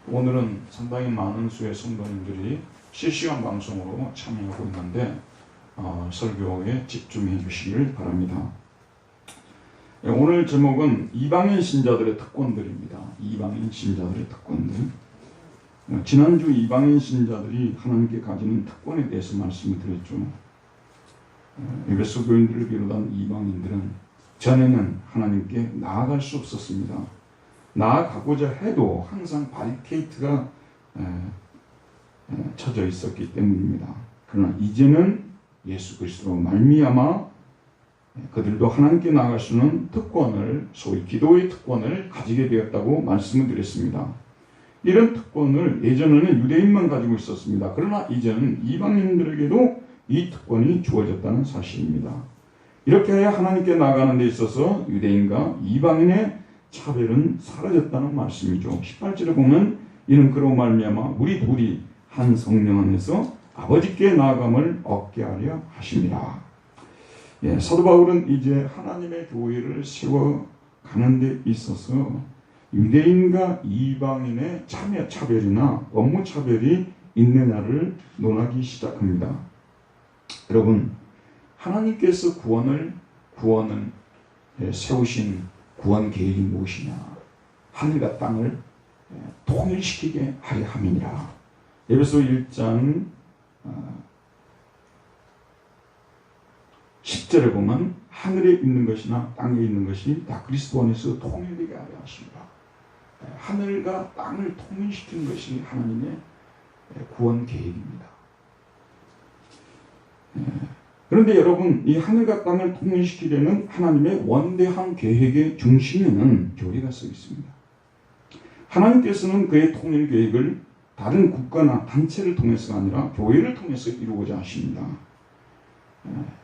오늘은 상당히 많은 수의 성도님들이 실시간 방송으로 참여하고 있는데 설교에 집중해 주시길 바랍니다. 오늘 제목은 이방인 신자들의 특권들입니다. 이방인 신자들의 특권들. 지난주 이방인 신자들이 하나님께 가지는 특권에 대해서 말씀을 드렸죠. 에베소 교인들을 비롯한 이방인들은 전에는 하나님께 나아갈 수 없었습니다. 나아가고자 해도 항상 바리케이트가 쳐져 있었기 때문입니다. 그러나 이제는 예수 그리스도로 말미암아 그들도 하나님께 나아갈 수 있는 특권을, 소위 기도의 특권을 가지게 되었다고 말씀을 드렸습니다. 이런 특권을 예전에는 유대인만 가지고 있었습니다. 그러나 이제는 이방인들에게도 이 특권이 주어졌다는 사실입니다. 이렇게 해야 하나님께 나아가는 데 있어서 유대인과 이방인의 차별은 사라졌다는 말씀이죠. 18절에 보면 이는 그로 말미암아 우리 둘이 한 성령 안에서 아버지께 나아감을 얻게 하려 하심이라. 사도 바울은 이제 하나님의 교회를 세워가는 데 있어서 유대인과 이방인의 차별이나 업무 차별이 있느냐를 논하기 시작합니다. 여러분, 하나님께서 구원을 세우신 구원 계획이 무엇이냐? 하늘과 땅을 통일시키게 하려 함이니라. 에베소 1장 10절에 보면 하늘에 있는 것이나 땅에 있는 것이 다 그리스도 안에서 통일되게 하려 하십니다. 하늘과 땅을 통일시키는 것이 하나님의 구원 계획입니다. 그런데 여러분, 이 하늘과 땅을 통일시키려는 하나님의 원대한 계획의 중심에는 교회가 서 있습니다. 하나님께서는 그의 통일 계획을 다른 국가나 단체를 통해서가 아니라 교회를 통해서 이루고자 하십니다.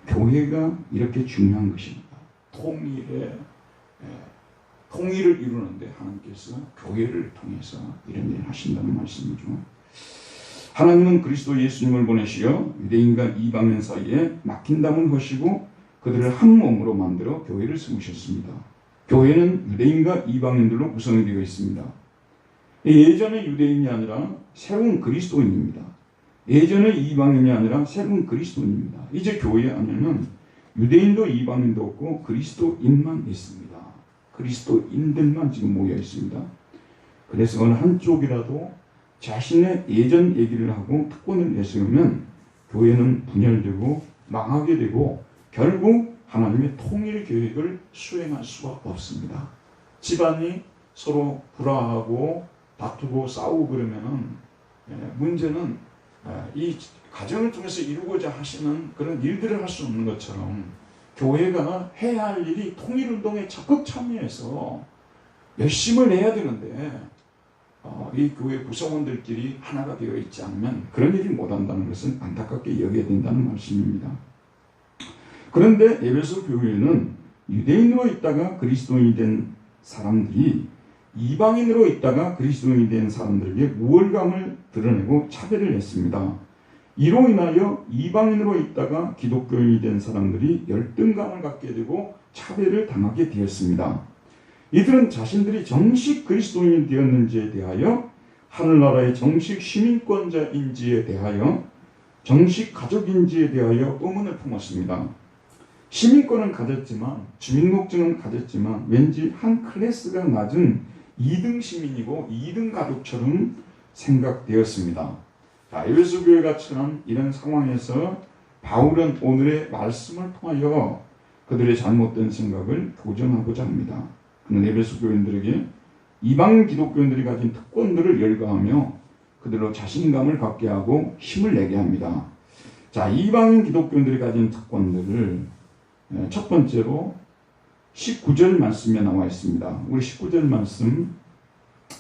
교회가 이렇게 중요한 것입니다. 통일을 이루는데 하나님께서 교회를 통해서 이런 일을 하신다는 말씀이죠. 하나님은 그리스도 예수님을 보내시어 유대인과 이방인 사이에 막힌 담을 허시고 그들을 한 몸으로 만들어 교회를 세우셨습니다. 교회는 유대인과 이방인들로 구성이 되어 있습니다. 예전의 유대인이 아니라 새로운 그리스도인입니다. 예전의 이방인이 아니라 새로운 그리스도인입니다. 이제 교회 안에는 유대인도 이방인도 없고 그리스도인만 있습니다. 그리스도인들만 지금 모여 있습니다. 그래서 어느 한쪽이라도 자신의 예전 얘기를 하고 특권을 내세우면 교회는 분열되고 망하게 되고 결국 하나님의 통일 계획을 수행할 수가 없습니다. 집안이 서로 불화하고 다투고 싸우고 그러면은 문제는 이 가정을 통해서 이루고자 하시는 그런 일들을 할 수 없는 것처럼 교회가 해야 할 일이 통일운동에 적극 참여해서 열심을 내야 되는데 이 교회 구성원들끼리 하나가 되어 있지 않으면 그런 일이 못한다는 것은 안타깝게 여겨야 된다는 말씀입니다. 그런데 에베소 교회는 유대인으로 있다가 그리스도인이 된 사람들이 이방인으로 있다가 그리스도인이 된 사람들에게 우월감을 드러내고 차별을 했습니다. 이로 인하여 이방인으로 있다가 기독교인이 된 사람들이 열등감을 갖게 되고 차별을 당하게 되었습니다. 이들은 자신들이 정식 그리스도인이 되었는지에 대하여, 하늘나라의 정식 시민권자인지에 대하여, 정식 가족인지에 대하여 의문을 품었습니다. 시민권은 가졌지만, 주민등록증은 가졌지만 왠지 한 클래스가 낮은 2등 시민이고 2등 가족처럼 생각되었습니다. 에베소 교회가 처한 이런 상황에서 바울은 오늘의 말씀을 통하여 그들의 잘못된 생각을 교정하고자 합니다. 그는 에베소 교인들에게 이방 기독교인들이 가진 특권들을 열거하며 그들로 자신감을 갖게 하고 힘을 내게 합니다. 자, 이방인 기독교인들이 가진 특권들을 첫 번째로 19절 말씀에 나와 있습니다. 우리 19절 말씀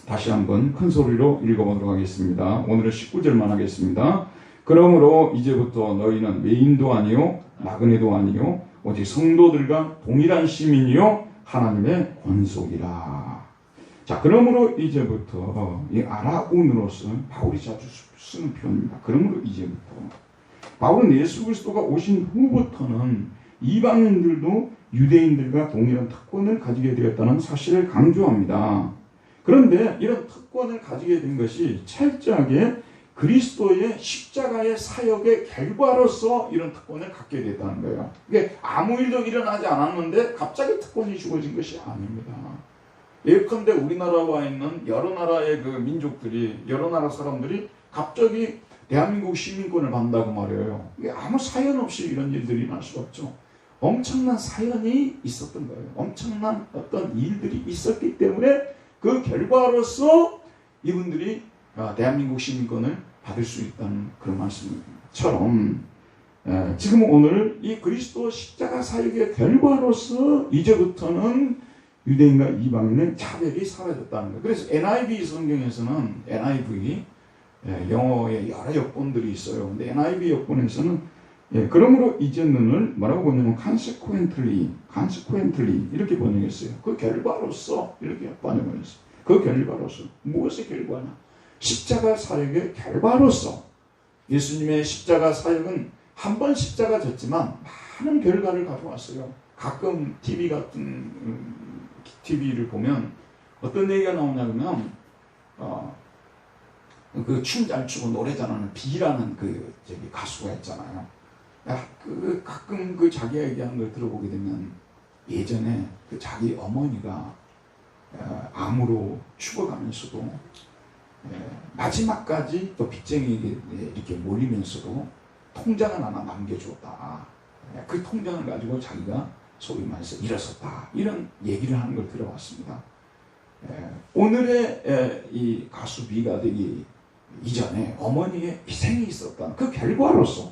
다시 한번 큰 소리로 읽어보도록 하겠습니다. 오늘은 19절만 하겠습니다. 그러므로 이제부터 너희는 외인도 아니요 나그네도 아니요 오직 성도들과 동일한 시민이요 하나님의 권속이라. 자, 그러므로 이제부터 이 아라운으로서 바울이 자주 쓰는 표현입니다. 그러므로 이제부터 바울은 예수 그리스도가 오신 후부터는 이방인들도 유대인들과 동일한 특권을 가지게 되었다는 사실을 강조합니다. 그런데 이런 특권을 가지게 된 것이 철저하게 그리스도의 십자가의 사역의 결과로서 이런 특권을 갖게 됐다는 거예요. 이게 아무 일도 일어나지 않았는데 갑자기 특권이 주어진 것이 아닙니다. 예컨대 우리나라와 있는 여러 나라의 그 민족들이, 여러 나라 사람들이 갑자기 대한민국 시민권을 받는다고 말이에요. 이게 아무 사연 없이 이런 일들이 날 수가 없죠. 엄청난 사연이 있었던 거예요. 엄청난 어떤 일들이 있었기 때문에 그 결과로서 이분들이 대한민국 시민권을 받을 수 있다는 그런 말씀처럼, 지금 오늘 이 그리스도 십자가 사역의 결과로서 이제부터는 유대인과 이방인의 차별이 사라졌다는 거예요. 그래서 NIV 성경에서는, NIV 영어에 여러 역본들이 있어요. 근데 NIV 역본에서는 그러므로 이제는을 뭐라고 보냐면 consequently 이렇게 번역했어요. 그 결과로서 이렇게 번역을 했어요. 그 결과로서. 무엇의 결과냐? 십자가 사역의 결과로서. 예수님의 십자가 사역은 한 번 십자가 졌지만 많은 결과를 가져왔어요. 가끔 TV를 보면 어떤 얘기가 나오냐면 그 춤 잘 추고 노래 잘하는 비라는 그 가수가 있잖아요. 가끔 그 자기가 얘기하는 걸 들어보게 되면 예전에 그 자기 어머니가 암으로 죽어가면서도 마지막까지 또 빚쟁이에게 이렇게 몰리면서도 통장을 하나 남겨주었다. 그 통장을 가지고 자기가 소위 말해서 일어섰다. 이런 얘기를 하는 걸 들어봤습니다. 오늘의 이 가수 비가 되기 이전에 어머니의 희생이 있었다. 그 결과로서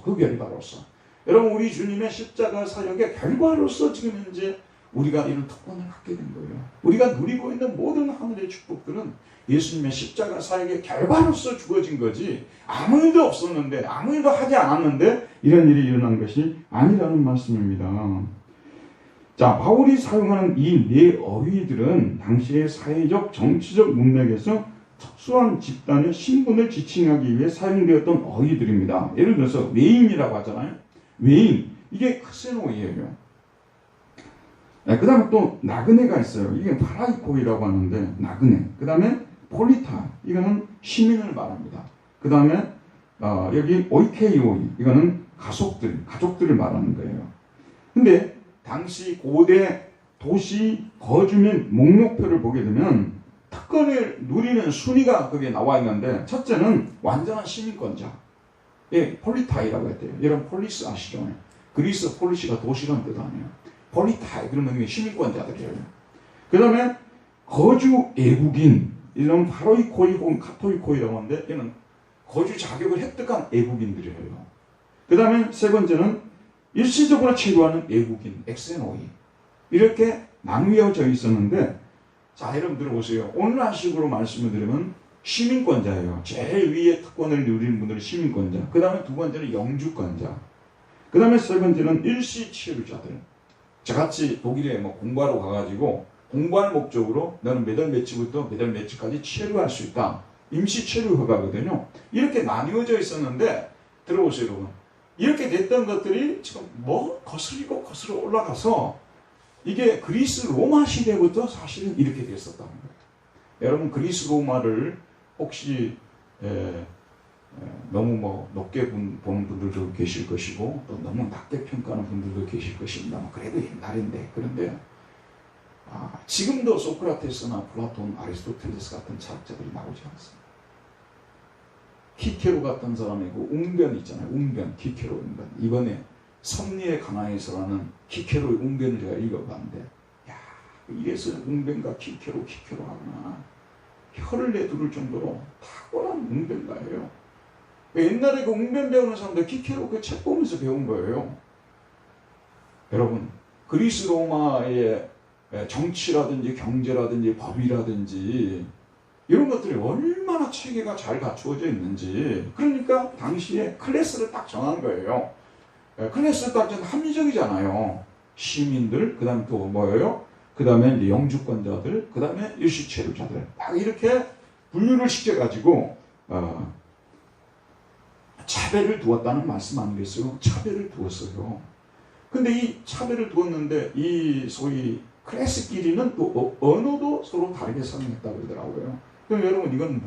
여러분, 우리 주님의 십자가 사역의 결과로서 지금 현재 우리가 이런 특권을 갖게 된 거예요. 우리가 누리고 있는 모든 하늘의 축복들은 예수님의 십자가 사역의 결과로서 주어진 거지, 아무 일도 없었는데, 아무 일도 하지 않았는데 이런 일이 일어난 것이 아니라는 말씀입니다. 자, 바울이 사용하는 이 네 어휘들은 당시의 사회적, 정치적 문맥에서 특수한 집단의 신분을 지칭하기 위해 사용되었던 어휘들입니다. 예를 들어서 외인이라고 하잖아요. 외인, 이게 크세노이예요. 그 다음에 또 나그네가 있어요. 이게 파라이코이라고 하는데 나그네. 그 다음에 폴리타, 이거는 시민을 말합니다. 그 다음에 여기 오이케이오이, 이거는 가족들을 말하는 거예요. 근데 당시 고대 도시 거주민 목록표를 보게 되면 특권을 누리는 순위가 거기에 나와 있는데, 첫째는 완전한 시민권자, 폴리타이라고 했대요. 여러분 폴리스 아시죠? 그리스 폴리시가 도시라는 뜻 아니에요. 폴리타이, 그러면 시민권자들이에요. 그 다음에 거주 애국인, 이런 파로이코이 혹은 카토이코이라고 하는데, 얘는 거주 자격을 획득한 애국인들이에요. 그 다음에 세 번째는 일시적으로 체류하는 애국인, 엑세노이, 이렇게 나뉘어져 있었는데, 자, 여러분 들어보세요. 오늘 한식으로 말씀을 드리면 시민권자예요. 제일 위에 특권을 누리는 분들은 시민권자. 그 다음에 두 번째는 영주권자. 그 다음에 세 번째는 일시 체류자들. 저같이 독일에 공부하러 가가지고 공부할 목적으로 너는 몇 월 며칠부터 몇 월 며칠까지 체류할 수 있다. 임시 체류 허가거든요. 이렇게 나뉘어져 있었는데, 들어보세요, 여러분. 이렇게 됐던 것들이 지금 거슬러 올라가서 이게 그리스 로마 시대부터 사실은 이렇게 됐었다는 거예요. 여러분, 그리스 로마를 혹시 너무 높게 보는 분들도 계실 것이고, 또 너무 낮게 평가하는 분들도 계실 것입니다. 그래도 옛날인데. 그런데 지금도 소크라테스나 플라톤, 아리스토텔레스 같은 철학자들이 나오지 않습니다. 키케로 같은 사람의 그 웅변 있잖아요. 웅변, 키케로 웅변. 이번에 섭리의 강화에서라는 키케로의 웅변을 제가 읽어봤는데, 야, 이래서 웅변과 키케로 하구나. 혀를 내두를 정도로 탁월한 웅변가예요. 옛날에 그 웅변 배우는 사람들 키케로 그 책 보면서 배운 거예요. 여러분, 그리스 로마의 정치라든지 경제라든지 법이라든지 이런 것들이 얼마나 체계가 잘 갖추어져 있는지. 그러니까 당시에 클래스를 딱 정한 거예요. 클래스를 딱 정한 합리적이잖아요. 시민들, 그 다음에 또 뭐예요? 그 다음에 영주권자들, 그 다음에 일시체류자들. 딱 이렇게 분류를 시켜가지고 차별을 두었다는 말씀 아니겠어요? 차별을 두었어요. 근데 이 차별을 두었는데, 이 소위 클래스끼리는 또 언어도 서로 다르게 사용했다고 그러더라고요. 그럼 여러분 이건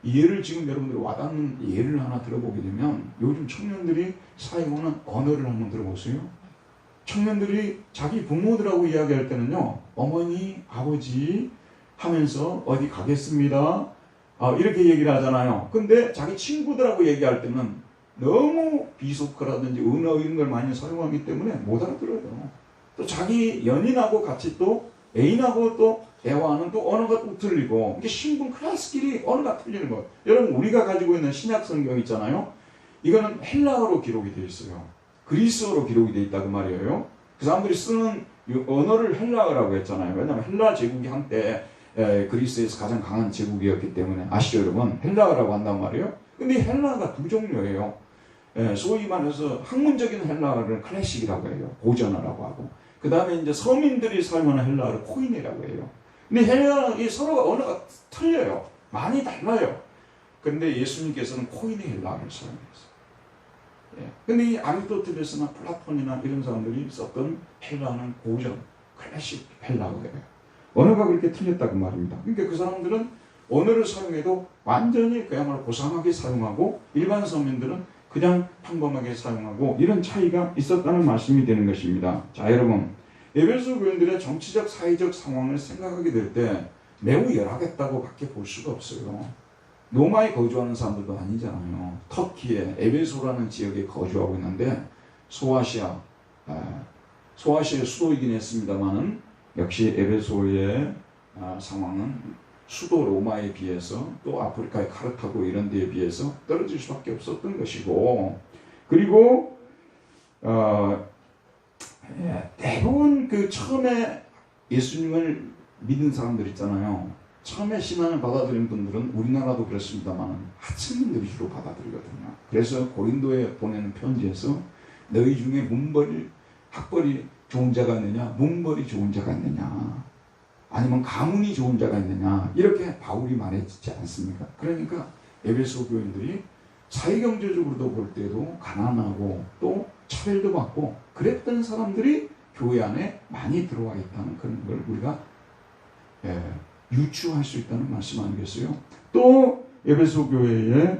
예를 지금 여러분들이 와닿는 예를 하나 들어보게 되면 요즘 청년들이 사용하는 언어를 한번 들어보세요. 청년들이 자기 부모들하고 이야기할 때는요, 어머니, 아버지 하면서 어디 가겠습니다. 이렇게 얘기를 하잖아요. 근데 자기 친구들하고 얘기할 때는 너무 비속어라든지 은어 이런 걸 많이 사용하기 때문에 못 알아들어요. 또 자기 연인하고 같이 또 애인하고 또 대화하는 또 언어가 또 틀리고, 이게 신분 클래스끼리 언어가 틀리는 거예요. 여러분, 우리가 가지고 있는 신약 성경 있잖아요. 이거는 헬라어로 기록이 되어 있어요. 그리스어로 기록이 되어 있다고 말이에요. 그 사람들이 쓰는 언어를 헬라어라고 했잖아요. 왜냐하면 헬라 제국이 한때 그리스에서 가장 강한 제국이었기 때문에, 아시죠 여러분? 헬라어라고 한단 말이에요. 근데 헬라어가 두 종류예요. 소위 말해서 학문적인 헬라어를 클래식이라고 해요. 고전어라고 하고. 그 다음에 이제 서민들이 사용하는 헬라어를 코이네라고 해요. 근데 헬라어이 서로 언어가 틀려요. 많이 달라요. 근데 예수님께서는 코이네 헬라어를 사용했어요. 근데 이 아리스토텔레스나 플라톤이나 이런 사람들이 썼던 헬라어는 고전, 클래식 헬라어예요. 언어가 그렇게 틀렸다고 말입니다. 그러니까 그 사람들은 언어를 사용해도 완전히 그야말로 고상하게 사용하고, 일반 서민들은 그냥 평범하게 사용하고, 이런 차이가 있었다는 말씀이 되는 것입니다. 자, 여러분, 에베소 교인들의 정치적, 사회적 상황을 생각하게 될 때 매우 열악했다고 밖에 볼 수가 없어요. 로마에 거주하는 사람들도 아니잖아요. 터키의 에베소라는 지역에 거주하고 있는데, 소아시아의 수도이긴 했습니다만은 역시 에베소의 상황은 수도 로마에 비해서, 또 아프리카의 카르타고 이런 데에 비해서 떨어질 수밖에 없었던 것이고, 그리고 대부분 그 처음에 예수님을 믿은 사람들 있잖아요. 처음에 신앙을 받아들인 분들은 우리나라도 그렇습니다만 하층민들이 주로 받아들이거든요. 그래서 고린도에 보내는 편지에서 너희 중에 학벌이 좋은 자가 있느냐, 문벌이 좋은 자가 있느냐, 아니면 가문이 좋은 자가 있느냐, 이렇게 바울이 말했지 않습니까? 그러니까 에베소 교인들이 사회경제적으로도 볼 때도 가난하고 또 차별도 받고 그랬던 사람들이 교회 안에 많이 들어와 있다는 그런 걸 우리가 유추할 수 있다는 말씀 아니겠어요? 또 에베소 교회에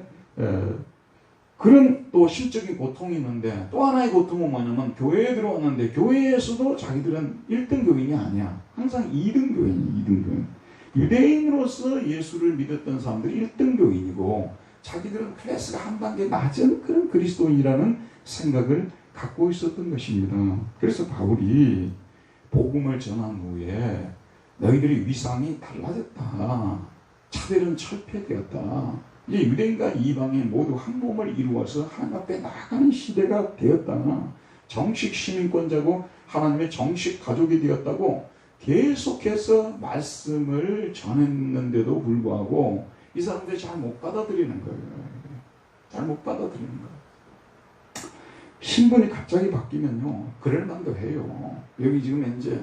그런 또 실적인 고통이 있는데, 또 하나의 고통은 뭐냐면 교회에 들어왔는데 교회에서도 자기들은 1등 교인이 아니야. 항상 2등 교인이 2등 교인. 유대인으로서 예수를 믿었던 사람들이 1등 교인이고, 자기들은 클래스가 한 단계 낮은 그런 그리스도인이라는 생각을 갖고 있었던 것입니다. 그래서 바울이 복음을 전한 후에 너희들의 위상이 달라졌다. 차별은 철폐되었다. 이제 유대인과 이방인 모두 한 몸을 이루어서 하나님 앞에 나아가는 시대가 되었다. 정식 시민권자고 하나님의 정식 가족이 되었다고 계속해서 말씀을 전했는데도 불구하고 이 사람들이 잘 못 받아들이는 거예요. 잘 못 받아들이는 거예요. 신분이 갑자기 바뀌면요, 그럴 만도 해요. 여기 지금 이제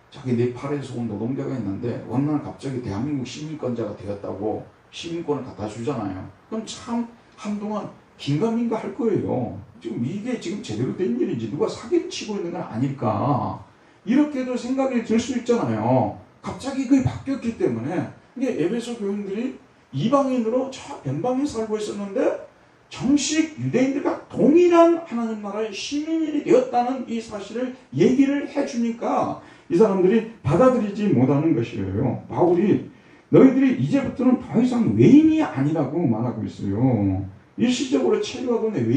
자기 네팔에서 온 노동자가 있는데 어느 날 갑자기 대한민국 시민권자가 되었다고 시민권을 갖다 주잖아요. 그럼 참 한동안 긴가민가 할 거예요. 지금 이게 지금 제대로 된 일인지 누가 사기를 치고 있는 건 아닐까, 이렇게도 생각이 들 수 있잖아요. 갑자기 그게 바뀌었기 때문에. 이게 에베소 교인들이 이방인으로 저 변방에 살고 있었는데 정식 유대인들과 동일한 하나님 나라의 시민이 되었다는 이 사실을 얘기를 해주니까 이 사람들이 받아들이지 못하는 것이에요. 바울이 너희들이 이제부터는 더 이상 외인이 아니라고 말하고 있어요. 일시적으로 체류하고 있는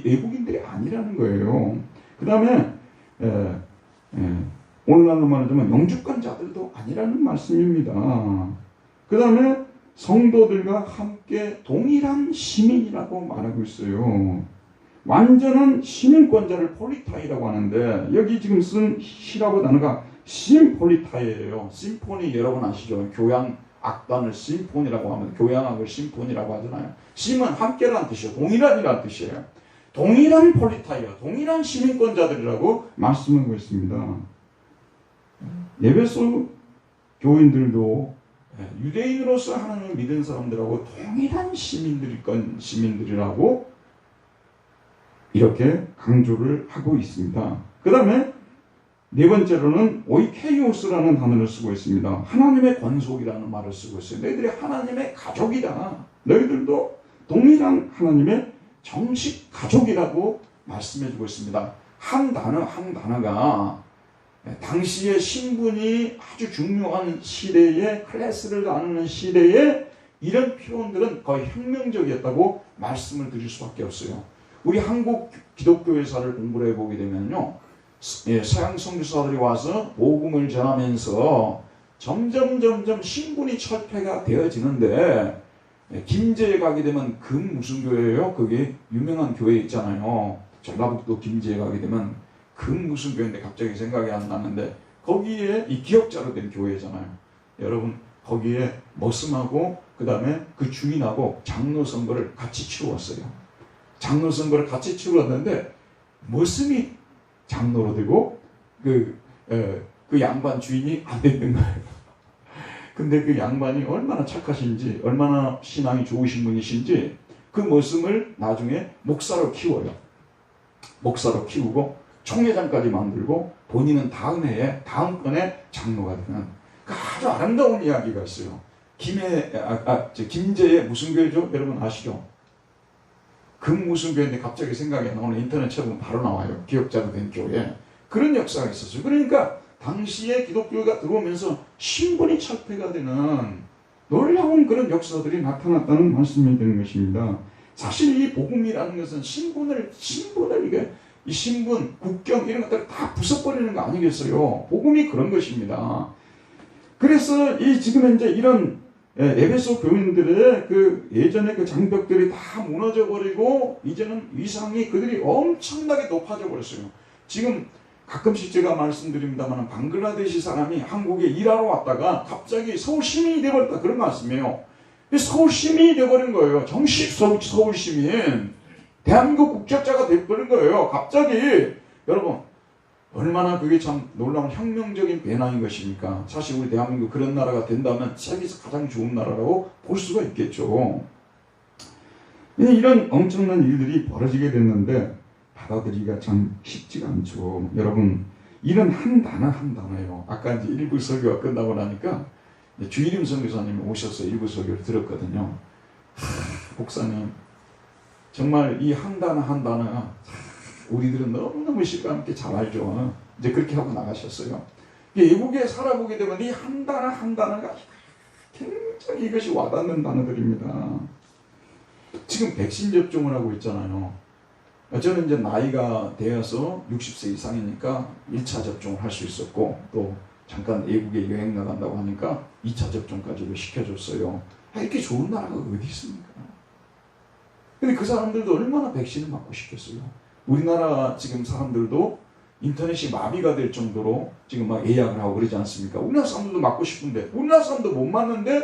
외국인들이 아니라는 거예요. 그 다음에 오늘날로 말하자면 영주권자들도 아니라는 말씀입니다. 그 다음에 성도들과 함께 동일한 시민이라고 말하고 있어요. 완전한 시민권자를 폴리타이라고 하는데, 여기 지금 쓴 시라고 단어가 심폴리타이예요. 심포니 여러분 아시죠? 교양 악단을 심포니라고 하면 교양악을 심포니라고 하잖아요. 심은 함께라는 뜻이에요. 동일한이라는 뜻이에요. 동일한 폴리타이어, 동일한 시민권자들이라고 말씀하고 있습니다. 에베소 교인들도 유대인으로서 하나님을 믿은 사람들하고 동일한 시민들이라고 이렇게 강조를 하고 있습니다. 그 다음에 네 번째로는 오이케이오스라는 단어를 쓰고 있습니다. 하나님의 권속이라는 말을 쓰고 있어요. 너희들이 하나님의 가족이다. 너희들도 동일한 하나님의 정식 가족이라고 말씀해주고 있습니다. 한 단어가 당시의 신분이 아주 중요한 시대에, 클래스를 나누는 시대에 이런 표현들은 거의 혁명적이었다고 말씀을 드릴 수밖에 없어요. 우리 한국 기독교회사를 공부를 해보게 되면요, 서양 선교사들이 와서 복음을 전하면서 점점 신분이 철폐가 되어지는데, 김제에 가게 되면 무슨 교회예요? 그게 유명한 교회 있잖아요. 전라북도 김제에 가게 되면 무슨 교회인데 갑자기 생각이 안 나는데, 거기에 이 기억자로 된 교회잖아요. 여러분, 거기에 머슴하고 그 다음에 그 주인하고 장로 선거를 같이 치루었어요. 장로 선거를 같이 치루었는데 머슴이 장로로 되고 그 양반 주인이 안 됐던 거예요. 근데 그 양반이 얼마나 착하신지, 얼마나 신앙이 좋으신 분이신지 그 머슴을 나중에 목사로 키워요. 목사로 키우고 총회장까지 만들고 본인은 다음 건에 장로가 되는 아주 아름다운 이야기가 있어요. 김제의 무슨 교회죠? 여러분 아시죠? 무슨 교회인데 갑자기 생각이 안 나오는, 인터넷 쳐보면 바로 나와요. 기억자로 된 교회. 그런 역사가 있었어요. 그러니까 당시에 기독교가 들어오면서 신분이 철폐가 되는 놀라운 그런 역사들이 나타났다는 말씀이 되는 것입니다. 사실 이 복음이라는 것은 신분을 이게 이 신분, 국경 이런 것들을 다 부숴버리는 거 아니겠어요? 복음이 그런 것입니다. 그래서 지금 현재 이런 에베소 교인들의 예전의 장벽들이 다 무너져 버리고 이제는 위상이 그들이 엄청나게 높아져 버렸어요. 지금 가끔씩 제가 말씀드립니다만 방글라데시 사람이 한국에 일하러 왔다가 갑자기 서울 시민이 되어버렸다, 그런 말씀이에요. 서울 시민이 되어버린 거예요. 정식 서울 시민. 대한민국 국적자가 되어버린 거예요. 갑자기. 여러분, 얼마나 그게 참 놀라운 혁명적인 변화인 것입니까? 사실 우리 대한민국 그런 나라가 된다면 세계에서 가장 좋은 나라라고 볼 수가 있겠죠. 이런 엄청난 일들이 벌어지게 됐는데 받아들이기가 참 쉽지가 않죠. 여러분, 이런 한 단어예요. 아까 이제 일부 설교가 끝나고 나니까 주일임 선교사님이 오셔서 일부 설교를 들었거든요. 목사님, 정말 이 한 단어 우리들은 너무너무 실감 있게 잘 알죠. 이제 그렇게 하고 나가셨어요. 외국에 살아보게 되면 이 한 단어가 굉장히 이것이 와닿는 단어들입니다. 지금 백신 접종을 하고 있잖아요. 저는 이제 나이가 되어서 60세 이상이니까 1차 접종을 할 수 있었고, 또 잠깐 외국에 여행 나간다고 하니까 2차 접종까지도 시켜줬어요. 이렇게 좋은 나라가 어디 있습니까? 근데 그 사람들도 얼마나 백신을 맞고 싶겠어요. 우리나라 지금 사람들도 인터넷이 마비가 될 정도로 지금 막 예약을 하고 그러지 않습니까? 우리나라 사람들도 맞고 싶은데 우리나라 사람도 못 맞는데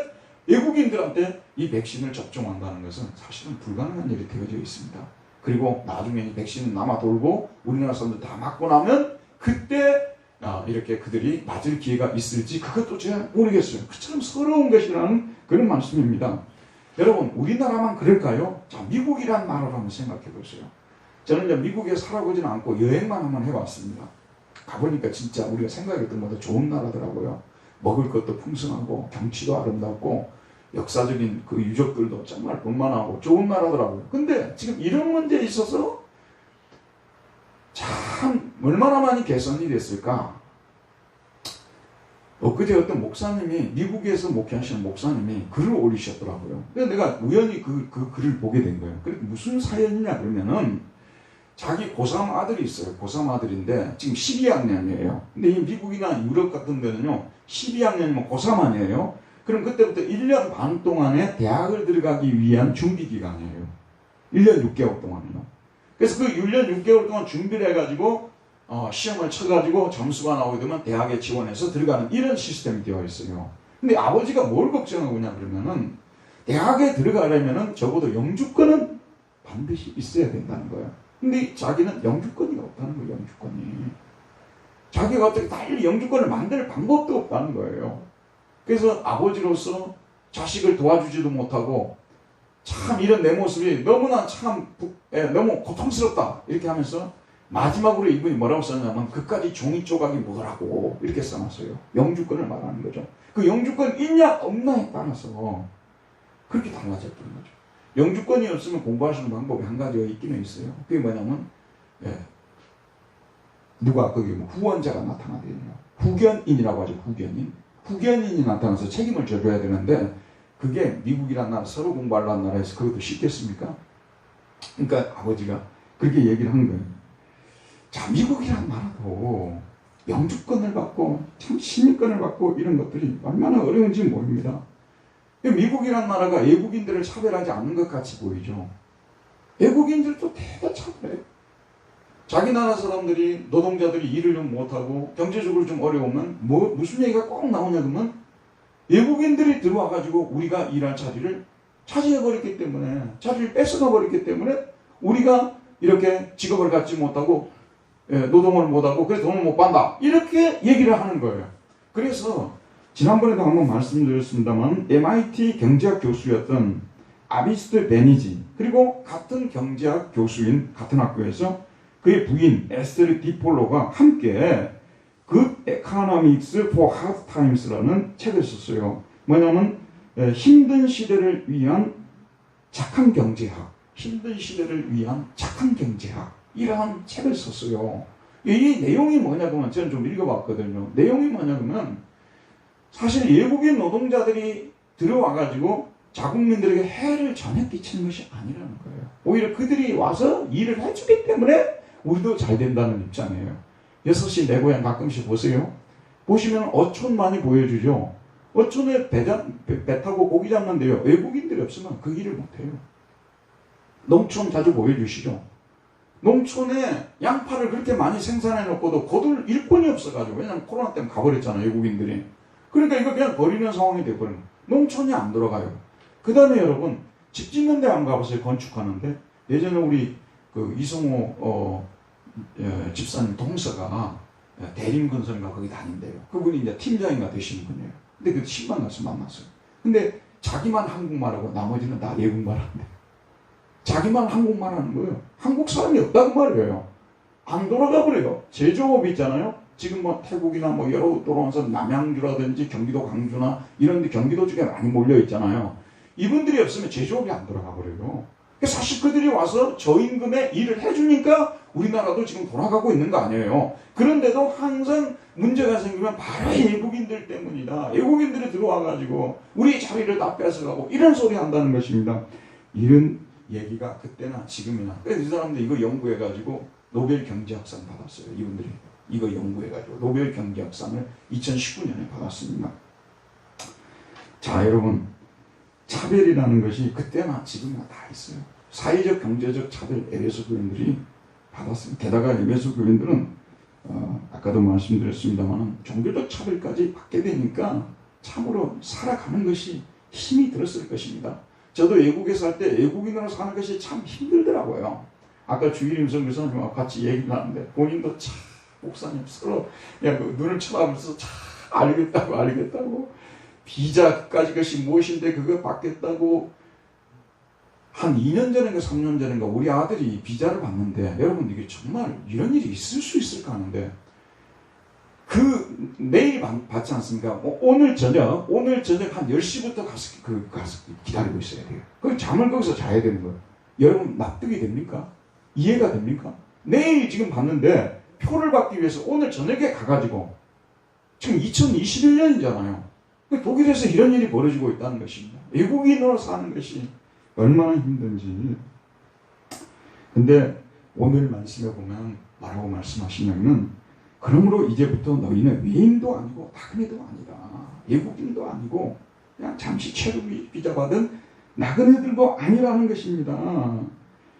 외국인들한테 이 백신을 접종한다는 것은 사실은 불가능한 일이 되어져 있습니다. 그리고 나중에 이 백신은 남아 돌고 우리나라 사람들 다 맞고 나면 그때 이렇게 그들이 맞을 기회가 있을지 그것도 제가 모르겠어요. 그처럼 서러운 것이라는 그런 말씀입니다. 여러분, 우리나라만 그럴까요? 자, 미국이란 나라를 한번 생각해 보세요. 저는 이제 미국에 살아보지는 않고 여행만 한번 해봤습니다. 가보니까 진짜 우리가 생각했던 것보다 좋은 나라더라고요. 먹을 것도 풍성하고 경치도 아름답고 역사적인 그 유적들도 정말 볼만하고 좋은 나라더라고요. 근데 지금 이런 문제에 있어서 참 얼마나 많이 개선이 됐을까? 엊그제 어떤 목사님이, 미국에서 목회하시는 목사님이 글을 올리셨더라고요. 그래서 내가 우연히 그 글을 보게 된 거예요. 그게 무슨 사연이냐 그러면은 자기 고3 아들이 있어요. 고3 아들인데 지금 12학년이에요. 근데 이 미국이나 유럽 같은 데는요, 12학년이면 고3 아니에요. 그럼 그때부터 1년 반 동안에 대학을 들어가기 위한 준비 기간이에요. 1년 6개월 동안이요. 그래서 그 1년 6개월 동안 준비를 해가지고 시험을 쳐가지고 점수가 나오게 되면 대학에 지원해서 들어가는 이런 시스템이 되어 있어요. 근데 아버지가 뭘 걱정하고 있냐 그러면은 대학에 들어가려면은 적어도 영주권은 반드시 있어야 된다는 거예요. 근데 자기는 영주권이 없다는 거예요. 영주권이. 자기가 어떻게 달리 영주권을 만들 방법도 없다는 거예요. 그래서 아버지로서 자식을 도와주지도 못하고 참 이런 내 모습이 너무나 참 너무 고통스럽다 이렇게 하면서 마지막으로 이분이 뭐라고 썼냐면 그까지 종이 조각이 뭐라고 이렇게 써놨어요. 영주권을 말하는 거죠. 그 영주권 있냐 없냐에 따라서 그렇게 달라졌던 거죠. 영주권이 없으면 공부할 수 있는 방법이 한 가지가 있기는 있어요. 그게 뭐냐면 누가 거기 뭐 후원자가 나타나야 되냐. 후견인이라고 하죠. 후견인. 후견인이 나타나서 책임을 져줘야 되는데 그게 미국이란 나라 서로 공부하려는 나라에서 그것도 쉽겠습니까? 그러니까 아버지가 그렇게 얘기를 한 거예요. 자, 미국이란 나라도 영주권을 받고 참 시민권을 받고 이런 것들이 얼마나 어려운지 모릅니다. 미국이란 나라가 외국인들을 차별하지 않는 것 같이 보이죠. 외국인들도 대다 차별해요. 자기 나라 사람들이 노동자들이 일을 좀 못하고 경제적으로 좀 어려우면 무슨 얘기가 꼭 나오냐 그러면 외국인들이 들어와가지고 우리가 일할 자리를 차지해버렸기 때문에 자리를 뺏어가버렸기 때문에 우리가 이렇게 직업을 갖지 못하고 노동을 못하고 그래서 돈을 못 받는다 이렇게 얘기를 하는 거예요. 그래서 지난번에도 한번 말씀드렸습니다만 MIT 경제학 교수였던 아비스트 베니지 그리고 같은 경제학 교수인 같은 학교에서 그의 부인 에스테르 디폴로가 함께 Good Economics for Hard Times라는 책을 썼어요. 뭐냐면 힘든 시대를 위한 착한 경제학, 힘든 시대를 위한 착한 경제학 이러한 책을 썼어요. 이 내용이 뭐냐면 저는 좀 읽어봤거든요. 내용이 뭐냐면 사실 외국인 노동자들이 들어와가지고 자국민들에게 해를 전혀 끼치는 것이 아니라는 거예요. 오히려 그들이 와서 일을 해주기 때문에 우리도 잘 된다는 입장이에요. 6시 내 고향 가끔씩 보세요. 보시면 어촌 많이 보여주죠. 어촌에 배 타고 고기 잡는데요. 외국인들이 없으면 그 일을 못해요. 농촌 자주 보여주시죠. 농촌에 양파를 그렇게 많이 생산해 놓고도 거둘 일꾼이 없어가지고 왜냐면 코로나 때문에 가버렸잖아요. 외국인들이. 그러니까 이거 그냥 버리는 상황이 돼버려요. 농촌이 안 들어가요. 그 다음에 여러분 집 짓는 데 안 가보세요. 건축하는데. 예전에 우리 그 이성호 집사님 동서가 대림건설인가 거기 다닌대요. 그분이 이제 팀장인가 되시는 분이에요. 근데 그 신방 가서 만났어요. 근데 자기만 한국말하고 나머지는 다 외국말 하는데 자기만 한국말 하는 거예요. 한국 사람이 없다고 말이에요. 안 돌아가 버려요. 제조업 있잖아요. 지금 뭐 태국이나 뭐 여러 돌아와서 남양주라든지 경기도 광주나 이런 데 경기도 쪽에 많이 몰려 있잖아요. 이분들이 없으면 제조업이 안 돌아가 버려요. 사실 그들이 와서 저임금에 일을 해주니까 우리나라도 지금 돌아가고 있는 거 아니에요. 그런데도 항상 문제가 생기면 바로 외국인들 때문이다. 외국인들이 들어와가지고 우리 자리를 다 뺏어가고 이런 소리 한다는 것입니다. 이런 얘기가 그때나 지금이나. 그래서 이 사람들 이거 연구해가지고 노벨 경제학상 받았어요. 이분들이 이거 연구해가지고 노벨 경제학상을 2019년에 받았습니다. 자, 여러분. 차별이라는 것이 그때나 지금이나 다 있어요. 사회적, 경제적 차별 에베소 교인들이 받았습니다. 게다가 에베소 교인들은 아까도 말씀드렸습니다만 종교적 차별까지 받게 되니까 참으로 살아가는 것이 힘이 들었을 것입니다. 저도 외국에 살 때 외국인으로 사는 것이 참 힘들더라고요. 아까 주일임성 교사님과 같이 얘기를 하는데 본인도 참 목사님 서로 그냥 눈을 쳐다보면서 참 알겠다고 비자까지 것이 무엇인데 그거 받겠다고 한 2년 전인가 3년 전인가 우리 아들이 비자를 받는데 여러분 이게 정말 이런 일이 있을 수 있을까 하는데 그 내일 받지 않습니까? 오늘 저녁 한 10시부터 가서 기다리고 있어야 돼요. 그 잠을 거기서 자야 되는 거예요. 여러분 납득이 됩니까? 이해가 됩니까? 내일 지금 받는데 표를 받기 위해서 오늘 저녁에 가가지고 지금 2021년이잖아요. 독일에서 이런 일이 벌어지고 있다는 것입니다. 외국인으로 사는 것이 얼마나 힘든지. 근데 오늘 말씀에 보면 뭐라고 말씀하시냐면 그러므로 이제부터 너희는 외인도 아니고 나그네도 아니다. 외국인도 아니고 그냥 잠시 체류 비자 받은 나그네들도 아니라는 것입니다.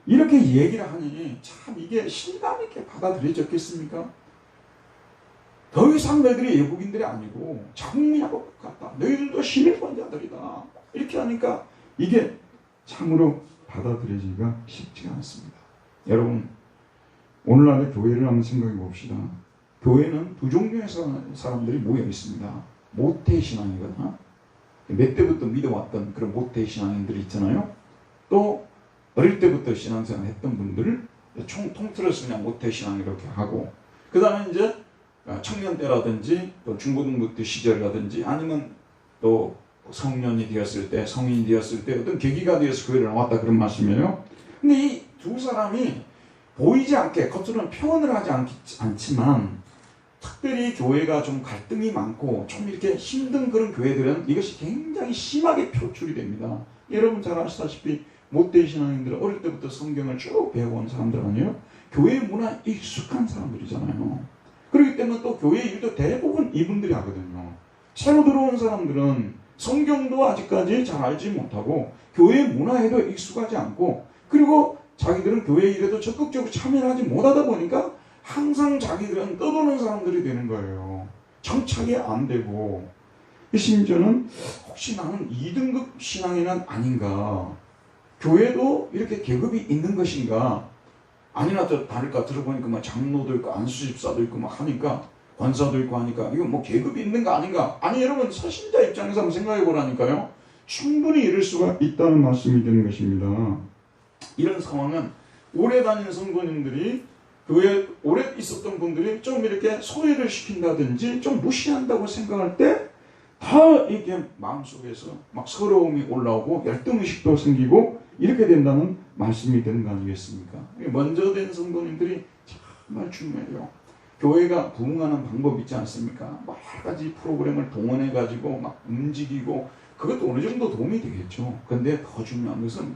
이렇게 얘기를 하니 참 이게 실감 있게 받아들여졌겠습니까? 더 이상 너희들이 외국인들이 아니고 자국민하고 똑같다. 너희들도 시민권자들이다. 이렇게 하니까 이게 참으로 받아들여지기가 쉽지가 않습니다. 여러분 오늘날의 교회를 한번 생각해 봅시다. 교회는 두 종류의 사람들이 모여 있습니다. 모태신앙이거나 몇 때부터 믿어왔던 그런 모태신앙인들이 있잖아요. 또 어릴 때부터 신앙생활 했던 분들을 통틀어서 그냥 모태신앙 이렇게 하고, 그 다음에 이제 청년 때라든지 또 중고등부 시절이라든지 아니면 또 성년이 되었을 때, 성인이 되었을 때 어떤 계기가 되어서 교회를 나왔다 그런 말씀이에요. 근데 이 두 사람이 보이지 않게 겉으로는 표현을 하지 않지만 특별히 교회가 좀 갈등이 많고 좀 이렇게 힘든 그런 교회들은 이것이 굉장히 심하게 표출이 됩니다. 여러분 잘 아시다시피 못된 신앙인들은 어릴 때부터 성경을 쭉 배워온 사람들 아니에요? 교회 문화에 익숙한 사람들이잖아요. 그렇기 때문에 또 교회 일도 대부분 이분들이 하거든요. 새로 들어온 사람들은 성경도 아직까지 잘 알지 못하고 교회 문화에도 익숙하지 않고, 그리고 자기들은 교회 일에도 적극적으로 참여하지 못하다 보니까 항상 자기들은 떠도는 사람들이 되는 거예요. 정착이 안 되고, 심지어는 혹시 나는 2등급 신앙인은 아닌가, 교회도 이렇게 계급이 있는 것인가, 아니나 또 다를까, 들어보니까 막 장로도 있고 안수집사도 있고 막 하니까, 권사도 있고 하니까 이건 뭐 계급이 있는 거 아닌가. 아니 여러분, 사신자 입장에서 한번 생각해 보라니까요. 충분히 이럴 수가 있다는 말씀이 되는 것입니다. 이런 상황은 오래 다니는 성도님들이, 교회에 오래 있었던 분들이 좀 이렇게 소외를 시킨다든지 좀 무시한다고 생각할 때 다 이렇게 마음속에서 막 서러움이 올라오고 열등의식도 생기고 이렇게 된다는 말씀이 되는 거 아니겠습니까? 먼저 된 성도님들이 정말 중요해요. 교회가 부흥하는 방법이 있지 않습니까? 뭐 여러 가지 프로그램을 동원해가지고 막 움직이고 그것도 어느 정도 도움이 되겠죠. 그런데 더 중요한 것은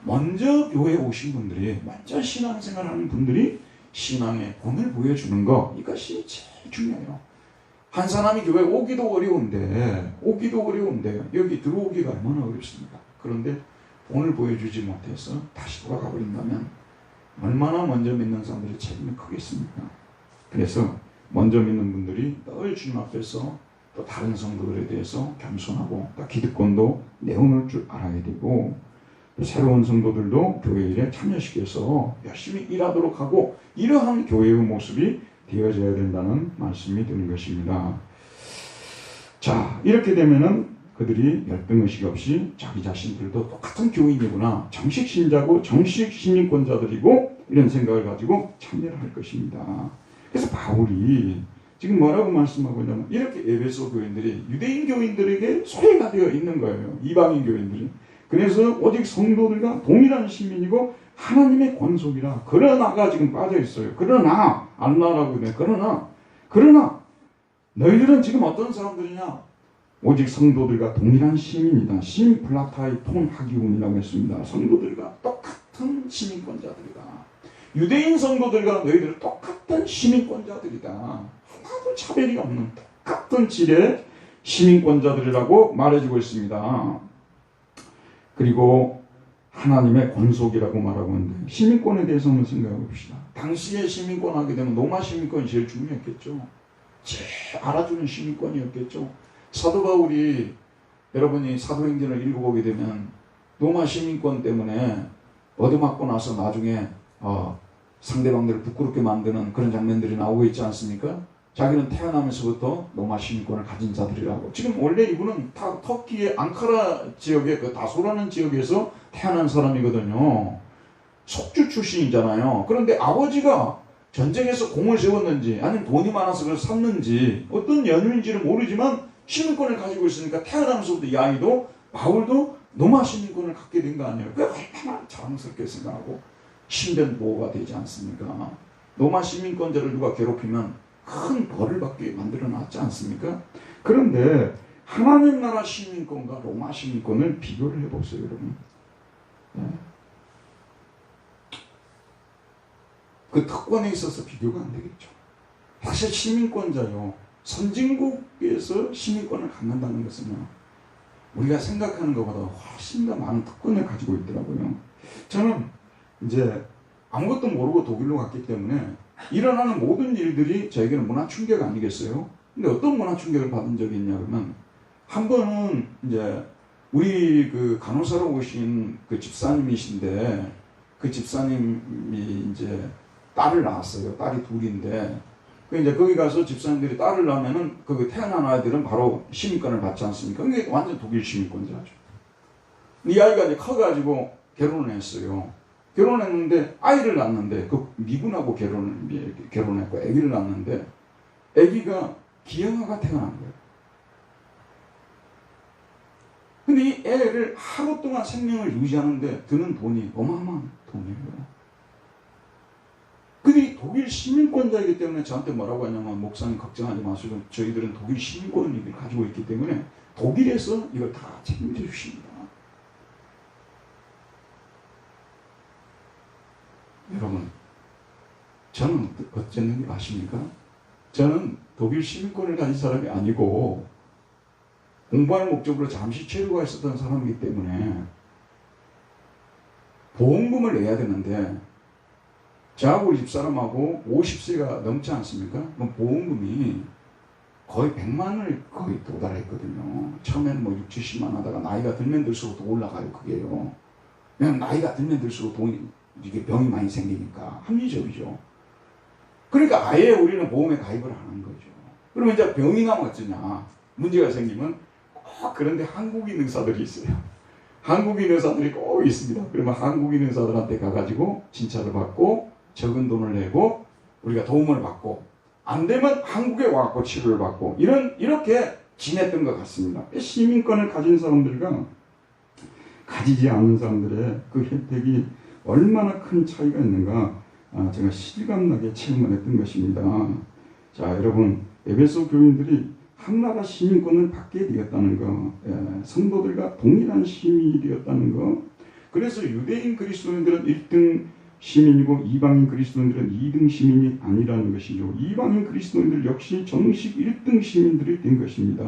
먼저 교회에 오신 분들이, 먼저 신앙생활 하는 분들이 신앙의 본을 보여주는 거, 이것이 제일 중요해요. 한 사람이 교회에 오기도 어려운데 여기 들어오기가 얼마나 어렵습니까? 그런데 본을 보여주지 못해서 다시 돌아가 버린다면 얼마나 먼저 믿는 사람들의 책임이 크겠습니까? 그래서 먼저 믿는 분들이 늘 주님 앞에서 또 다른 성도들에 대해서 겸손하고 또 기득권도 내어놓을 줄 알아야 되고, 또 새로운 성도들도 교회 일에 참여시켜서 열심히 일하도록 하고, 이러한 교회의 모습이 되어져야 된다는 말씀이 드는 것입니다. 자, 이렇게 되면은 그들이 열등의식 없이 자기 자신들도 똑같은 교인이구나, 정식 신자고 정식 시민권자들이고 이런 생각을 가지고 참여를 할 것입니다. 그래서 바울이 지금 뭐라고 말씀하고 있냐면, 이렇게 에베소 교인들이 유대인 교인들에게 소외가 되어 있는 거예요. 이방인 교인들이. 그래서 오직 성도들과 동일한 시민이고 하나님의 권속이라. 그러나가 지금 빠져 있어요. 그러나 안나라고 돼. 그러나 너희들은 지금 어떤 사람들이냐? 오직 성도들과 동일한 시민이다. 심플라타이 톤 하기운이라고 했습니다. 성도들과 똑같은 시민권자들이다. 유대인 성도들과 너희들은 똑같은 시민권자들이다. 하나도 차별이 없는 똑같은 질의 시민권자들이라고 말해주고 있습니다. 그리고 하나님의 권속이라고 말하고 있는데, 시민권에 대해서 한번 생각해 봅시다. 당시에 시민권 하게 되면 로마 시민권이 제일 중요했겠죠. 제일 알아주는 시민권이었겠죠. 사도 바울이, 여러분이 사도행전을 읽어보게 되면 로마 시민권 때문에 얻어맞고 나서 나중에 상대방들을 부끄럽게 만드는 그런 장면들이 나오고 있지 않습니까? 자기는 태어나면서부터 로마 시민권을 가진 자들이라고. 지금 원래 이분은 터키의 앙카라 지역의 그 다소라는 지역에서 태어난 사람이거든요. 속주 출신이잖아요. 그런데 아버지가 전쟁에서 공을 세웠는지 아니면 돈이 많아서 그걸 샀는지 어떤 연유인지는 모르지만 시민권을 가지고 있으니까 태어나면서부터 이 아이도, 바울도 로마 시민권을 갖게 된 거 아니에요. 그게 얼마나 자랑스럽게 생각하고 신변 보호가 되지 않습니까? 로마 시민권자를 누가 괴롭히면 큰 벌을 받게 만들어 놨지 않습니까? 그런데 하나님 나라 시민권과 로마 시민권을 비교를 해보세요, 여러분. 네. 그 특권에 있어서 비교가 안 되겠죠. 사실 시민권자요, 선진국에서 시민권을 갖는다는 것은 우리가 생각하는 것보다 훨씬 더 많은 특권을 가지고 있더라고요. 저는 이제 아무것도 모르고 독일로 갔기 때문에 일어나는 모든 일들이 저에게는 문화 충격 아니겠어요? 근데 어떤 문화 충격을 받은 적이 있냐 그러면, 한 번은 이제 우리 그 간호사로 오신 그 집사님이신데, 그 집사님이 이제 딸을 낳았어요. 딸이 둘인데, 그 이제 거기 가서 집사님들이 딸을 낳으면은 그 태어난 아이들은 바로 시민권을 받지 않습니까? 그게 완전 독일 시민권자죠. 이 아이가 이제 커가지고 결혼을 했어요. 결혼했는데 아이를 낳았는데 그 미군하고 결혼했고 아기를 낳았는데 아기가 기형아가 태어난 거예요. 근데 이 애를 하루 동안 생명을 유지하는데 드는 돈이 어마어마한 돈이에요. 근데 독일 시민권자이기 때문에 저한테 뭐라고 하냐면 목사님 걱정하지 마시고 저희들은 독일 시민권을 가지고 있기 때문에 독일에서 이걸 다 책임져 주십니다. 여러분, 저는 어쨌는지 아십니까? 저는 독일 시민권을 가진 사람이 아니고 공부할 목적으로 잠시 체류가 있었던 사람이기 때문에 보험금을 내야 되는데 저하고 우리 집사람하고 50세가 넘지 않습니까? 그럼 보험금이 거의 100만을 거의 도달했거든요. 처음에는 뭐 6, 70만 하다가 나이가 들면 들수록 더 올라가요. 그게요. 왜냐면 나이가 들면 들수록 이게 병이 많이 생기니까 합리적이죠. 그러니까 아예 우리는 보험에 가입을 안 한 거죠. 그러면 이제 병이 나면 어쩌냐. 문제가 생기면 꼭 그런데 한국인 의사들이 있어요. 한국인 의사들이 꼭 있습니다. 그러면 한국인 의사들한테 가가지고 진찰을 받고 적은 돈을 내고 우리가 도움을 받고 안 되면 한국에 와서 치료를 받고 이렇게 지냈던 것 같습니다. 시민권을 가진 사람들과 가지지 않은 사람들의 그 혜택이 얼마나 큰 차이가 있는가 제가 실감나게 체험을 했던 것입니다. 자, 여러분, 에베소 교인들이 한나라 시민권을 받게 되었다는 것, 성도들과 동일한 시민이 되었다는 것. 그래서 유대인 그리스도인들은 1등 시민이고 이방인 그리스도인들은 2등 시민이 아니라는 것이죠. 이방인 그리스도인들 역시 정식 1등 시민들이 된 것입니다.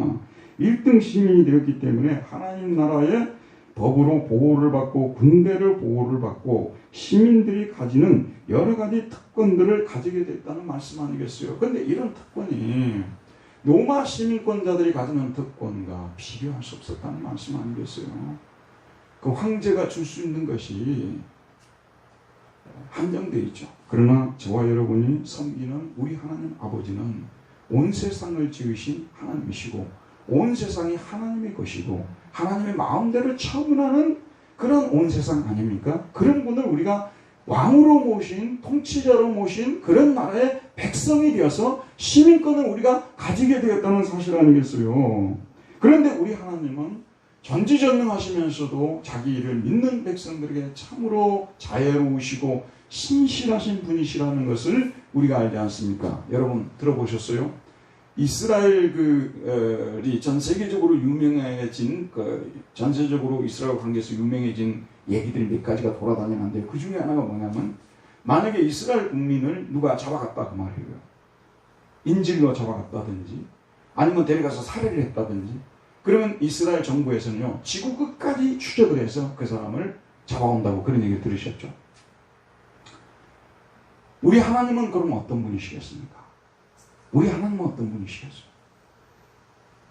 1등 시민이 되었기 때문에 하나님 나라의 법으로 보호를 받고 군대를 보호를 받고 시민들이 가지는 여러 가지 특권들을 가지게 됐다는 말씀 아니겠어요? 그런데 이런 특권이 로마 시민권자들이 가지는 특권과 비교할 수 없었다는 말씀 아니겠어요? 그 황제가 줄 수 있는 것이 한정되어 있죠. 그러나 저와 여러분이 섬기는 우리 하나님 아버지는 온 세상을 지으신 하나님이시고 온 세상이 하나님의 것이고 하나님의 마음대로 처분하는 그런 온 세상 아닙니까? 그런 분을 우리가 왕으로 모신, 통치자로 모신 그런 나라의 백성이 되어서 시민권을 우리가 가지게 되었다는 사실 아니겠어요? 그런데 우리 하나님은 전지전능하시면서도 자기 일을 믿는 백성들에게 참으로 자애로우시고 신실하신 분이시라는 것을 우리가 알지 않습니까? 여러분 들어보셨어요? 이스라엘이 전 세계적으로 유명해진 전세적으로 이스라엘 관계에서 유명해진 얘기들이 몇 가지가 돌아다니는데 그 중에 하나가 뭐냐면 만약에 이스라엘 국민을 누가 잡아갔다 그 말이에요. 인질로 잡아갔다든지 아니면 데려가서 살해를 했다든지 그러면 이스라엘 정부에서는요 지구 끝까지 추적을 해서 그 사람을 잡아온다고 그런 얘기를 들으셨죠. 우리 하나님은 그럼 어떤 분이시겠습니까? 우리 하나님은 어떤 분이시겠어요?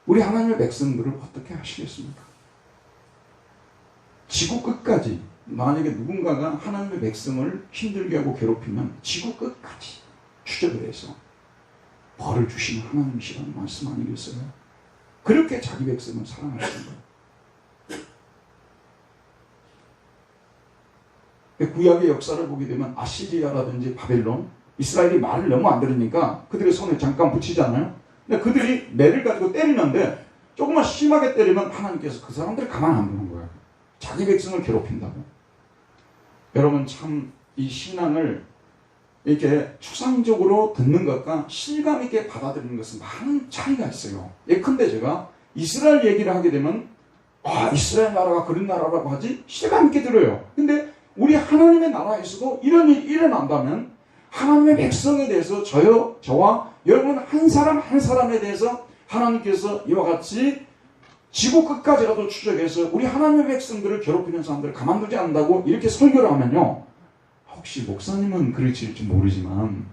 우리 하나님의 백성들을 어떻게 하시겠습니까? 지구 끝까지 만약에 누군가가 하나님의 백성을 힘들게 하고 괴롭히면 지구 끝까지 추적을 해서 벌을 주시는 하나님이시라는 말씀 아니겠어요? 그렇게 자기 백성을 사랑하시는 거예요. 구약의 역사를 보게 되면 아시리아라든지 바벨론, 이스라엘이 말을 너무 안 들으니까 그들의 손에 잠깐 붙이잖아요. 근데 그들이 매를 가지고 때리는데 조금만 심하게 때리면 하나님께서 그 사람들을 가만 안 두는 거예요. 자기 백성을 괴롭힌다고. 여러분 참 이 신앙을 이렇게 추상적으로 듣는 것과 실감 있게 받아들이는 것은 많은 차이가 있어요. 예컨대 제가 이스라엘 얘기를 하게 되면 이스라엘 나라가 그런 나라라고 하지 실감 있게 들어요. 근데 우리 하나님의 나라에서도 이런 일이 일어난다면 하나님의 백성에 대해서 저와 여러분 한 사람 한 사람에 대해서 하나님께서 이와 같이 지구 끝까지라도 추적해서 우리 하나님의 백성들을 괴롭히는 사람들을 가만두지 않는다고 이렇게 설교를 하면요. 혹시 목사님은 그럴지 모르지만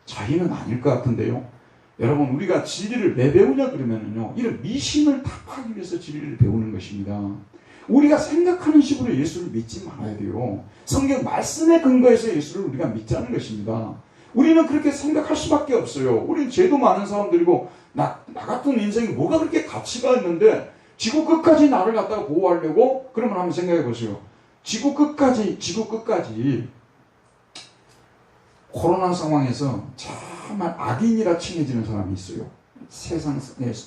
저희는 아닐 것 같은데요. 여러분 우리가 진리를 왜 배우냐 그러면요. 이런 미신을 타파하기 위해서 진리를 배우는 것입니다. 우리가 생각하는 식으로 예수를 믿지 말아야 돼요. 성경 말씀에 근거해서 예수를 우리가 믿자는 것입니다. 우리는 그렇게 생각할 수밖에 없어요. 우리는 죄도 많은 사람들이고 나 같은 인생이 뭐가 그렇게 가치가 있는데 지구 끝까지 나를 갖다가 보호하려고 그러면 한번 생각해 보세요. 지구 끝까지 코로나 상황에서 정말 악인이라 칭해지는 사람이 있어요. 세상에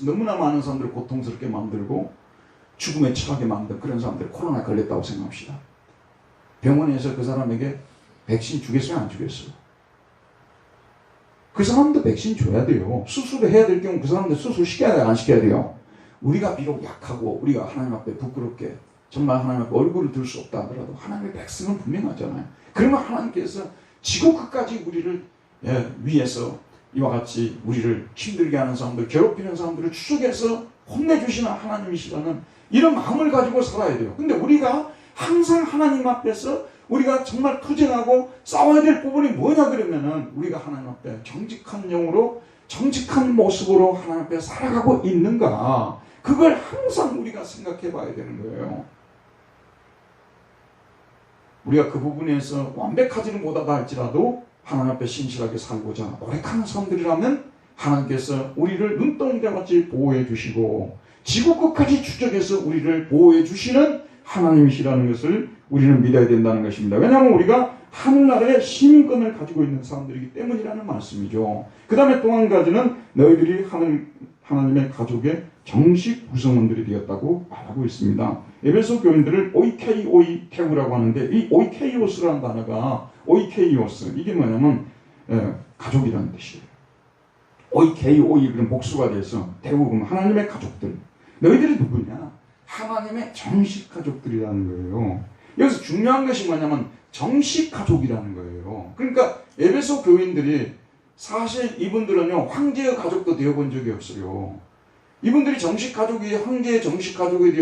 너무나 많은 사람들을 고통스럽게 만들고 죽음에 처하게 만든 그런 사람들이 코로나에 걸렸다고 생각합시다. 병원에서 그 사람에게 백신 주겠어요? 안 주겠어요? 그 사람도 백신 줘야 돼요. 수술을 해야 될 경우 그 사람들 수술 시켜야 돼요? 안 시켜야 돼요? 우리가 비록 약하고 우리가 하나님 앞에 부끄럽게 정말 하나님 앞에 얼굴을 들 수 없다 하더라도 하나님의 백성은 분명하잖아요. 그러면 하나님께서 지구 끝까지 우리를 위해서 이와 같이 우리를 힘들게 하는 사람들, 괴롭히는 사람들을 추적해서 혼내주시는 하나님이시라는 이런 마음을 가지고 살아야 돼요. 근데 우리가 항상 하나님 앞에서 우리가 정말 투쟁하고 싸워야 될 부분이 뭐냐 그러면은 우리가 하나님 앞에 정직한 영으로 정직한 모습으로 하나님 앞에 살아가고 있는가, 그걸 항상 우리가 생각해 봐야 되는 거예요. 우리가 그 부분에서 완벽하지는 못하다 할지라도 하나님 앞에 신실하게 살고자 노력하는 사람들이라면 하나님께서 우리를 눈동자같이 보호해 주시고 지구 끝까지 추적해서 우리를 보호해 주시는 하나님이시라는 것을 우리는 믿어야 된다는 것입니다. 왜냐하면 우리가 하늘나라의 시민권을 가지고 있는 사람들이기 때문이라는 말씀이죠. 그 다음에 또 한 가지는 너희들이 하나님의 가족의 정식 구성원들이 되었다고 말하고 있습니다. 에베소 교인들을 오이케이오이테우라고 하는데, 이 오이케이오스라는 단어가 오이케이오스, 이게 뭐냐면 가족이라는 뜻이에요. 오이케이오이 그런 복수가 돼서 대우 그러면 하나님의 가족들. 너희들이 누구냐? 하나님의 정식 가족들이라는 거예요. 여기서 중요한 것이 뭐냐면 정식 가족이라는 거예요. 그러니까 에베소 교인들이 사실 이분들은요 황제의 가족도 되어본 적이 없어요. 이분들이 정식 가족이 황제의 정식 가족이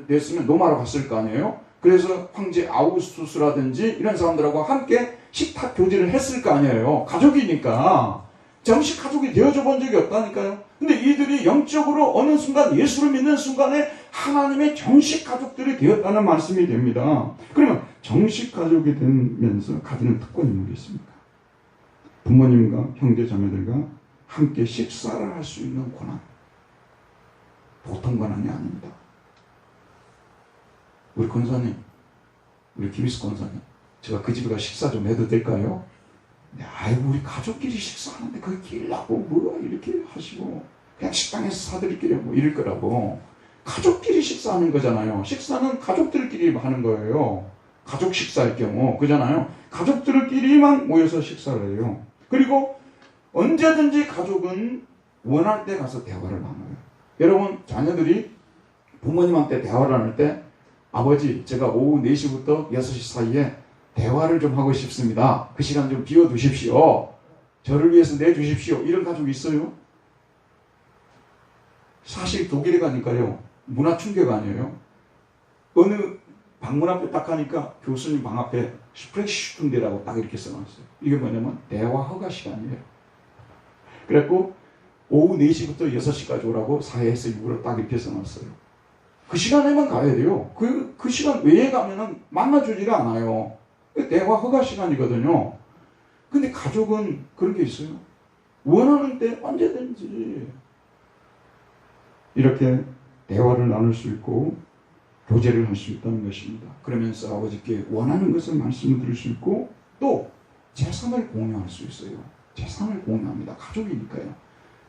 됐으면 로마로 갔을 거 아니에요. 그래서 황제 아우구스투스라든지 이런 사람들하고 함께 식탁 교제를 했을 거 아니에요. 가족이니까 정식 가족이 되어져 본 적이 없다니까요. 근데 이들이 영적으로 어느 순간 예수를 믿는 순간에 하나님의 정식 가족들이 되었다는 말씀이 됩니다. 그러면 정식 가족이 되면서 가지는 특권이 뭐겠습니까? 부모님과 형제 자매들과 함께 식사를 할 수 있는 권한. 보통 권한이 아닙니다. 우리 권사님, 우리 김희수 권사님, 제가 그 집에 가 식사 좀 해도 될까요? 네, 아이고 우리 가족끼리 식사하는데 그게 길라고 뭐 이렇게 하시고 그냥 식당에서 사드릴게요 뭐 이럴 거라고. 가족끼리 식사하는 거잖아요. 식사는 가족들끼리 하는 거예요. 가족 식사일 경우 그잖아요. 가족들끼리만 모여서 식사를 해요. 그리고 언제든지 가족은 원할 때 가서 대화를 나눠요. 여러분 자녀들이 부모님한테 대화를 나눌 때 아버지 제가 오후 4시부터 6시 사이에 대화를 좀 하고 싶습니다. 그 시간 좀 비워두십시오. 저를 위해서 내주십시오. 이런 가족이 있어요? 사실 독일에 가니까요. 문화 충격 아니에요. 어느 방문 앞에 딱 가니까 교수님 방 앞에 스프레시tun데라고 딱 이렇게 써놨어요. 이게 뭐냐면 대화 허가 시간이에요. 그래갖고 오후 4시부터 6시까지 오라고 4에서 6으로 딱 이렇게 써놨어요. 그 시간에만 가야 돼요. 그 시간 외에 가면은 만나주지가 않아요. 대화 허가 시간이거든요. 근데 가족은 그런 게 있어요. 원하는 때 언제든지 이렇게 대화를 나눌 수 있고 교제를 할 수 있다는 것입니다. 그러면서 아버지께 원하는 것을 말씀을 드릴 수 있고 또 재산을 공유할 수 있어요. 재산을 공유합니다. 가족이니까요.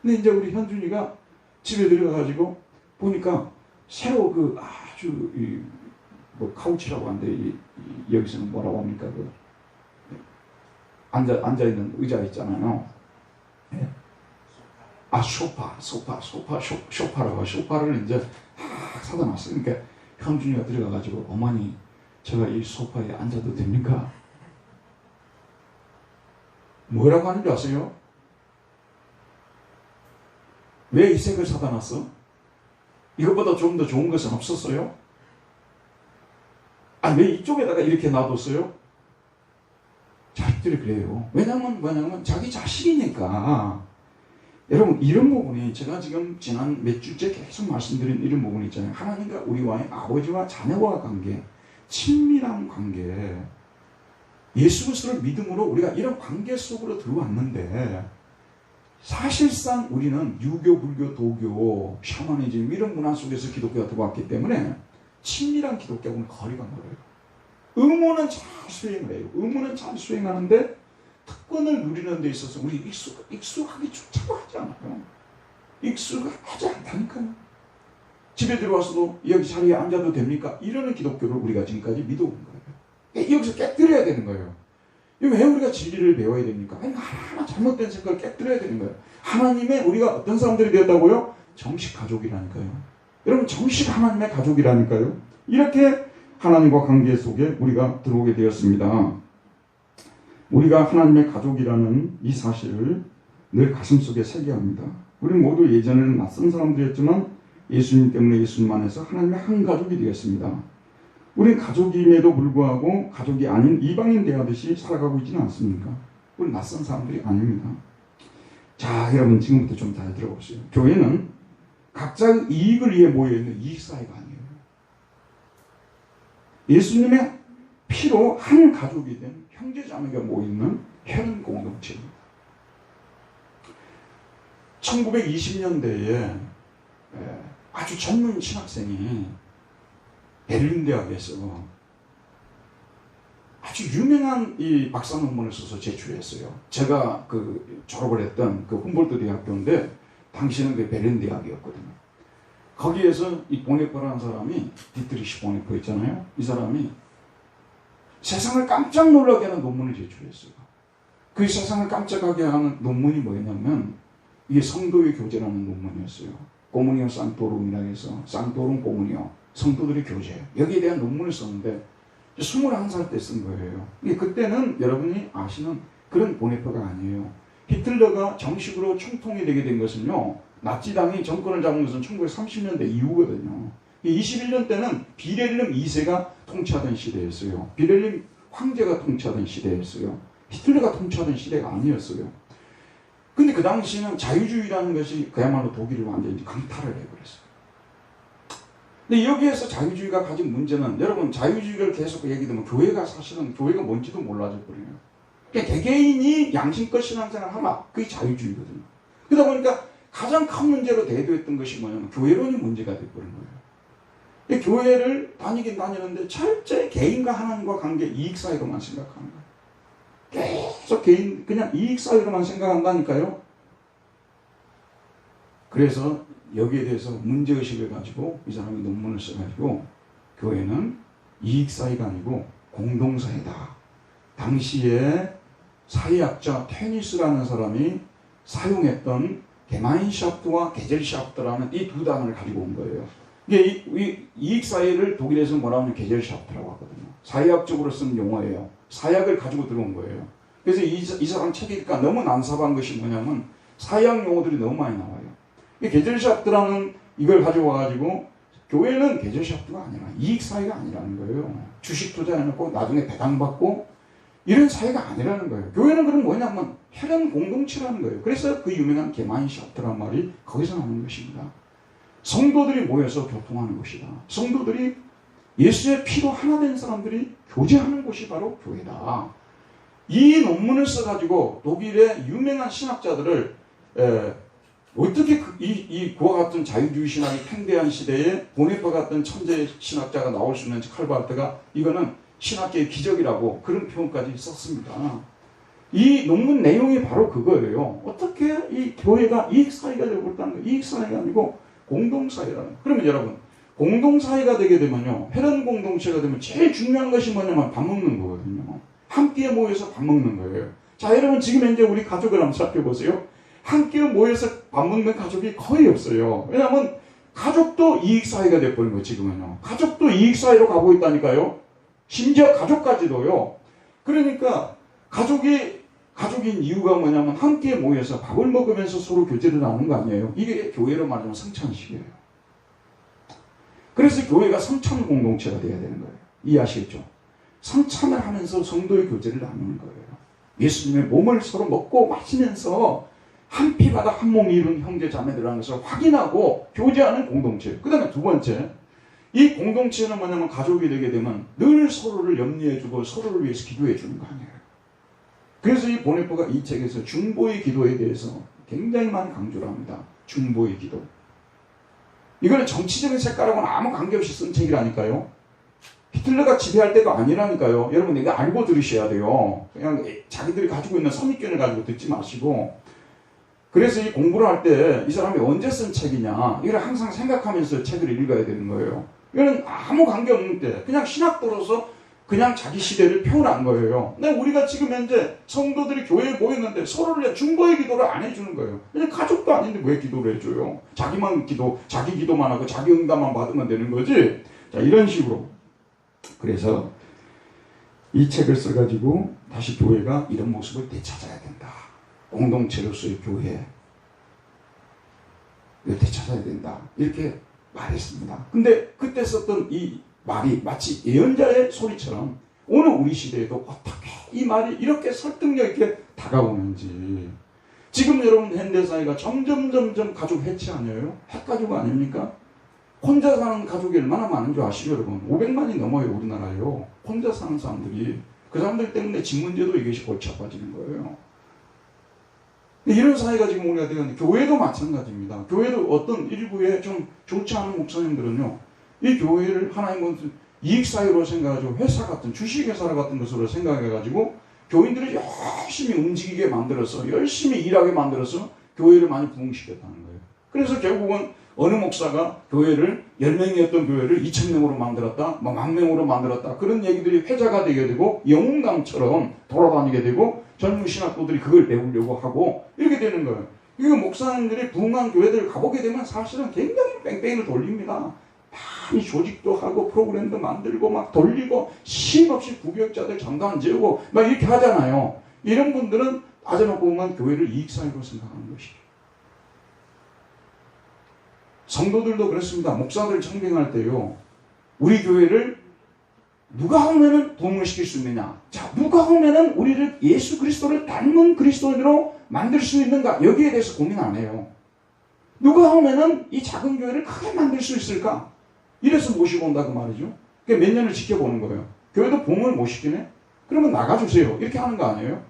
근데 이제 우리 현준이가 집에 들어가가지고 보니까 새로 그 아주 뭐 카우치라고 하는데 여기서는 뭐라고 합니까? 그 앉아 있는 의자 있잖아요. 네? 아 소파라고 소파를 이제 사다 놨어요. 그러니까 현준이가 들어가가지고 어머니 제가 이 소파에 앉아도 됩니까? 뭐라고 하는 줄 아세요? 왜 이 색을 사다 놨어? 이것보다 좀 더 좋은 것은 없었어요? 아니 왜 이쪽에다가 이렇게 놔뒀어요? 자식들이 그래요. 왜냐면 자기 자식이니까. 여러분 이런 부분이 제가 지금 지난 몇 주째 계속 말씀드린 이런 부분이 있잖아요. 하나님과 우리와의 아버지와 자녀와 관계, 친밀한 관계, 예수 그리스도를 믿음으로 우리가 이런 관계 속으로 들어왔는데 사실상 우리는 유교, 불교, 도교, 샤머니즘 이런 문화 속에서 기독교가 들어왔기 때문에 친밀한 기독교하고는 거리가 멀어요. 의무는 잘 수행을 해요. 의무는 잘 수행하는데 특권을 누리는 데 있어서 우리 익숙하기 쫓아도 하지 않아요. 익숙하지 않다니까요. 집에 들어와서도 여기 자리에 앉아도 됩니까? 이러는 기독교를 우리가 지금까지 믿어온 거예요. 여기서 깨뜨려야 되는 거예요. 왜 우리가 진리를 배워야 됩니까? 아니, 하나하나 잘못된 생각을 깨뜨려야 되는 거예요. 하나님의 우리가 어떤 사람들이 되었다고요? 정식 가족이라니까요. 여러분, 정식 하나님의 가족이라니까요. 이렇게 하나님과 관계 속에 우리가 들어오게 되었습니다. 우리가 하나님의 가족이라는 이 사실을 늘 가슴속에 새겨야 합니다. 우리 모두 예전에는 낯선 사람들이었지만 예수님 때문에 예수님 안에서 하나님의 한 가족이 되었습니다. 우리는 가족임에도 불구하고 가족이 아닌 이방인 대하듯이 살아가고 있지는 않습니까? 우리는 낯선 사람들이 아닙니다. 자, 여러분, 지금부터 좀 잘 들어보세요. 교회는 각자의 이익을 위해 모여있는 이익사회가 아니에요. 예수님의 피로 한 가족이 된 형제자매가 모이는 혈연 공동체입니다. 1920년대에 아주 젊은 신학생이 베를린 대학에서 아주 유명한 이 박사 논문을 써서 제출했어요. 제가 그 졸업을 했던 그 훔볼트 대학교인데 당시는 그 베를린 대학이었거든요. 거기에서 이 보네퍼라는 사람이, 디트리히 보네퍼 있잖아요. 이 사람이 세상을 깜짝 놀라게 하는 논문을 제출했어요. 그 세상을 깜짝하게 하는 논문이 뭐였냐면 이게 성도의 교제라는 논문이었어요. 코무니오 산토룸이라고 해서 산토룸 코무니오, 성도들의 교제, 여기에 대한 논문을 썼는데 21살 때 쓴 거예요. 그때는 여러분이 아시는 그런 보네퍼가 아니에요. 히틀러가 정식으로 총통이 되게 된 것은요, 나치당이 정권을 잡은 것은 1930년대 이후거든요. 21년 때는 비렐름 2세가 통치하던 시대였어요. 비렐름 황제가 통치하던 시대였어요. 히틀러가 통치하던 시대가 아니었어요. 근데 그 당시는 자유주의라는 것이 그야말로 독일을 완전히 강탈을 해버렸어요. 근데 여기에서 자유주의가 가진 문제는, 여러분, 자유주의를 계속 얘기하면 교회가 사실은 교회가 뭔지도 몰라져 버려요. 그러니까 개개인이 양심껏 신앙생활을 하면 그게 자유주의거든요. 그러다 보니까 가장 큰 문제로 대두했던 것이 뭐냐면 교회론이 문제가 돼버린 거예요. 교회를 다니긴 다니는데 철저히 개인과 하나님과 관계 이익사회로만 생각하는 거예요. 계속 개인 그냥 이익사회로만 생각한다니까요. 그래서 여기에 대해서 문제의식을 가지고 이 사람이 논문을 써가지고 교회는 이익사회가 아니고 공동사회다. 당시에 사회학자 테니스라는 사람이 사용했던 게마인샤프트와 게젤샤프트라는 이 두 단어를 가지고 온 거예요. 이게 이 이익사회를 독일에서 뭐라고 하면 게젤샤프트라고 하거든요. 사회학적으로 쓴 용어예요. 사약을 가지고 들어온 거예요. 그래서 이 사람 책이니까 너무 난삽한 것이 뭐냐면 사약 용어들이 너무 많이 나와요. 이 게젤샤프트라는 이걸 가지고 와가지고 교회는 게젤샤프트가 아니라 이익사회가 아니라는 거예요. 주식 투자해놓고 나중에 배당받고 이런 사회가 아니라는 거예요. 교회는 그럼 뭐냐면 혈연 공동체라는 거예요. 그래서 그 유명한 게마인샤프트란 말이 거기서 나오는 것입니다. 성도들이 모여서 교통하는 곳이다. 성도들이 예수의 피로 하나 된 사람들이 교제하는 곳이 바로 교회다. 이 논문을 써가지고 독일의 유명한 신학자들을 어떻게 그와 같은 자유주의 신학이 팽배한 시대에 보네퍼 같은 천재 신학자가 나올 수 있는지 칼바르트가 이거는 신학계의 기적이라고 그런 표현까지 썼습니다. 이 논문 내용이 바로 그거예요. 어떻게 이 교회가 이익사회가 되고 있다는 거예요. 이익사회가 아니고 공동사회라는 거예요. 그러면 여러분, 공동사회가 되게 되면요, 혈연 공동체가 되면 제일 중요한 것이 뭐냐면 밥 먹는 거거든요. 함께 모여서 밥 먹는 거예요. 자, 여러분, 지금 현재 우리 가족을 한번 살펴보세요. 함께 모여서 밥 먹는 가족이 거의 없어요. 왜냐하면 가족도 이익사회가 돼버린 거예요. 지금은요. 가족도 이익사회로 가고 있다니까요. 심지어 가족까지도요. 그러니까 가족인 이유가 뭐냐면 함께 모여서 밥을 먹으면서 서로 교제를 나누는 거 아니에요. 이게 교회로 말하면 성찬식이에요. 그래서 교회가 성찬 공동체가 돼야 되는 거예요. 이해하시겠죠? 성찬을 하면서 성도의 교제를 나누는 거예요. 예수님의 몸을 서로 먹고 마시면서 한 피 바다 한 몸이 이룬 형제 자매들이라는 것을 확인하고 교제하는 공동체. 그 다음에 두 번째, 이 공동체는 뭐냐면 가족이 되게 되면 늘 서로를 염려해주고 서로를 위해서 기도해주는 거 아니에요. 그래서 이 보네퍼가 이 책에서 중보의 기도에 대해서 굉장히 많이 강조를 합니다. 중보의 기도. 이거는 정치적인 색깔하고는 아무 관계없이 쓴 책이라니까요. 히틀러가 지배할 때가 아니라니까요. 여러분 이거 알고 들으셔야 돼요. 그냥 자기들이 가지고 있는 선입견을 가지고 듣지 마시고. 그래서 이 공부를 할 때 이 사람이 언제 쓴 책이냐 이걸 항상 생각하면서 책을 읽어야 되는 거예요. 이거는 아무 관계없는 때 그냥 신학도로서 그냥 자기 시대를 표현한 거예요. 근데 우리가 지금 현재 성도들이 교회에 모였는데 서로를 위해 중보의 기도를 안 해주는 거예요. 그냥 가족도 아닌데 왜 기도를 해줘요? 자기 기도만 하고 자기 응답만 받으면 되는 거지. 자, 이런 식으로. 그래서 이 책을 써가지고 다시 교회가 이런 모습을 되찾아야 된다. 공동체로서의 교회. 되찾아야 된다. 이렇게 말했습니다. 근데 그때 썼던 이 말이 마치 예언자의 소리처럼 오늘 우리 시대에도 어떻게 이 말이 이렇게 설득력 있게 다가오는지. 지금 여러분 현대사회가 점점 가족 해치 아니에요? 핵가족 아닙니까? 혼자 사는 가족이 얼마나 많은 줄 아시죠 여러분? 500만이 넘어요 우리나라에요. 혼자 사는 사람들이. 그 사람들 때문에 집 문제도 이것이 골치 아파지는 거예요. 이런 사회가 지금 우리가 되었는데 교회도 마찬가지입니다. 교회도 어떤 일부의 좀 좋지 않은 목사님들은요. 이 교회를 하나님은 이익사회로 생각하고 회사 같은 주식회사 같은 것으로 생각해가지고 교인들을 열심히 움직이게 만들어서 열심히 일하게 만들어서 교회를 많이 부흥시켰다는 거예요. 그래서 결국은 어느 목사가 교회를 10명이었던 교회를 2,000명으로 만들었다, 10,000명으로 만들었다 그런 얘기들이 회자가 되게 되고 영웅강처럼 돌아다니게 되고 젊은 신학도들이 그걸 배우려고 하고 이렇게 되는 거예요. 이거 목사님들이 부흥한 교회들 가보게 되면 사실은 굉장히 뺑뺑이를 돌립니다. 많이 조직도 하고 프로그램도 만들고 막 돌리고 쉼없이 부교육자들 장관 재우고 막 이렇게 하잖아요. 이런 분들은 따져놓고 보면 교회를 이익사회로 생각하는 것이죠. 성도들도 그렇습니다. 목사들 청빙할 때요. 우리 교회를 누가 오면은 부흥을 시킬 수 있느냐. 자, 누가 오면은 우리를 예수 그리스도를 닮은 그리스도인으로 만들 수 있는가. 여기에 대해서 고민 안 해요. 누가 오면은 이 작은 교회를 크게 만들 수 있을까. 이래서 모시고 온다고 말이죠. 몇 년을 지켜보는 거예요. 교회도 부흥을 못 시키네? 그러면 나가주세요. 이렇게 하는 거 아니에요?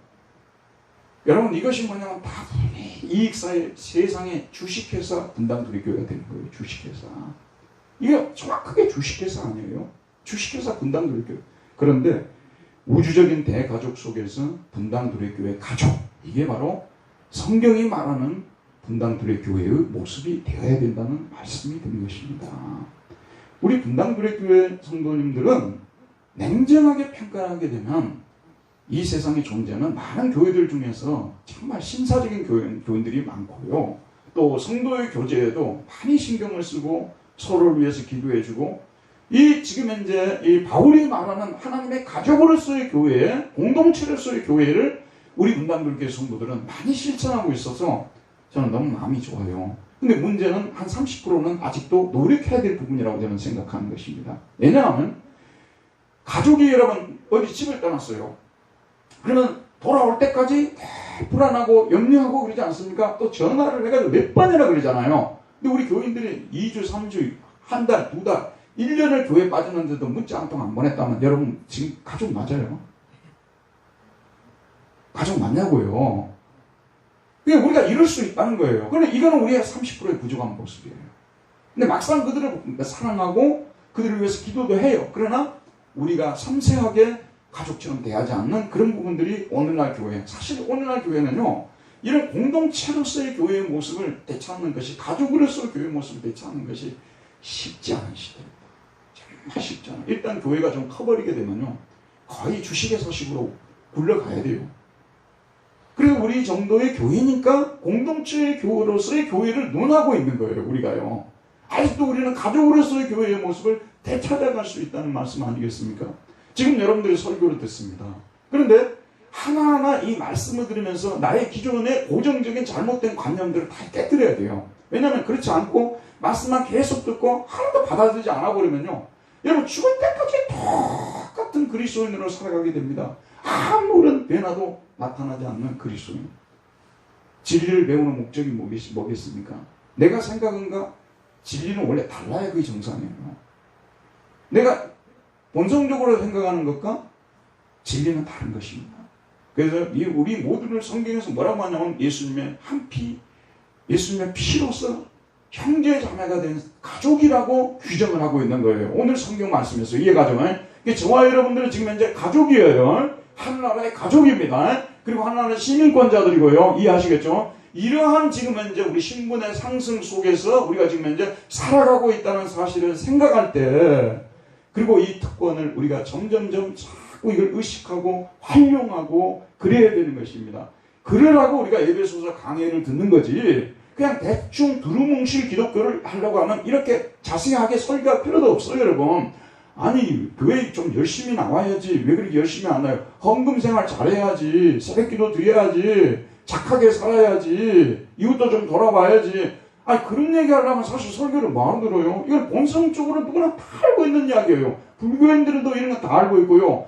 여러분 이것이 뭐냐면 다분히 이익사회 세상의 주식회사 분당두리 교회가 되는 거예요. 주식회사. 이게 정확하게 주식회사 아니에요? 주식회사 분당두리 교회. 그런데 우주적인 대가족 속에서 분당두리 교회 가족. 이게 바로 성경이 말하는 분당두리 교회의 모습이 되어야 된다는 말씀이 되는 것입니다. 우리 분당두리 교회 성도님들은 냉정하게 평가하게 되면 이 세상에 존재하는 많은 교회들 중에서 정말 신사적인 교인들이 많고요. 또 성도의 교제에도 많이 신경을 쓰고 서로를 위해서 기도해주고 이 지금 현재 이 바울이 말하는 하나님의 가족으로서의 교회, 공동체로서의 교회를 우리 분당교회 성도들은 많이 실천하고 있어서 저는 너무 마음이 좋아요. 근데 문제는 한 30%는 아직도 노력해야 될 부분이라고 저는 생각하는 것입니다. 왜냐하면 가족이 여러분 어디 집을 떠났어요. 그러면 돌아올 때까지 불안하고 염려하고 그러지 않습니까? 또 전화를 해가지고 몇 번이나 그러잖아요. 근데 우리 교인들이 2주, 3주, 한 달, 2달, 1년을 교회 빠졌는데도 문자 한 통 안 보냈다면 여러분 지금 가족 맞아요? 가족 맞냐고요? 그러니까 우리가 이럴 수 있다는 거예요. 그런데 이거는 우리의 30%의 부족한 모습이에요. 근데 막상 그들을 사랑하고 그들을 위해서 기도도 해요. 그러나 우리가 섬세하게 가족처럼 대하지 않는 그런 부분들이 오늘날 교회. 사실 오늘날 교회는요. 이런 공동체로서의 교회의 모습을 되찾는 것이 가족으로서의 교회의 모습을 되찾는 것이 쉽지 않은 시대입니다. 정말 쉽지 않아요. 일단 교회가 좀 커버리게 되면요. 거의 주식회사식으로 굴러가야 돼요. 그리고 우리 정도의 교회니까 공동체의 교회로서의 교회를 논하고 있는 거예요. 우리가요. 아직도 우리는 가족으로서의 교회의 모습을 되찾아갈 수 있다는 말씀 아니겠습니까? 지금 여러분들이 설교를 듣습니다. 그런데 하나하나 이 말씀을 들으면서 나의 기존의 고정적인 잘못된 관념들을 다 깨뜨려야 돼요. 왜냐하면 그렇지 않고 말씀만 계속 듣고 하나도 받아들이지 않아 버리면요. 여러분 죽을 때까지 똑같은 그리스도인으로 살아가게 됩니다. 아무런 변화도 나타나지 않는 그리스도인. 진리를 배우는 목적이 뭐겠습니까? 내가 생각한가? 진리는 원래 달라야 그게 정상이에요. 내가 본성적으로 생각하는 것과 진리는 다른 것입니다. 그래서 우리 모두를 성경에서 뭐라고 하냐면 예수님의 한 피, 예수님의 피로서 형제 자매가 된 가족이라고 규정을 하고 있는 거예요. 오늘 성경 말씀에서 이 가정을 저와 여러분들은 지금 현재 가족이에요. 한 나라의 가족입니다. 그리고 한 나라의 시민권자들이고요. 이해하시겠죠? 이러한 지금 현재 우리 신분의 상승 속에서 우리가 지금 현재 살아가고 있다는 사실을 생각할 때, 그리고 이 특권을 우리가 점점점 자꾸 이걸 의식하고 활용하고 그래야 되는 것입니다. 그러라고 우리가 에베소서 강해를 듣는 거지, 그냥 대충 두루뭉실 기독교를 하려고 하면 이렇게 자세하게 설교할 필요도 없어요, 여러분. 아니, 교회 좀 열심히 나와야지. 왜 그렇게 열심히 안 나요? 헌금 생활 잘해야지. 새벽기도 드려야지. 착하게 살아야지. 이것도 좀 돌아봐야지. 아니, 그런 얘기 하려면 사실 설교를 뭐하러 들어요? 이건 본성적으로 누구나 다 알고 있는 이야기예요. 불교인들도 이런 거 다 알고 있고요.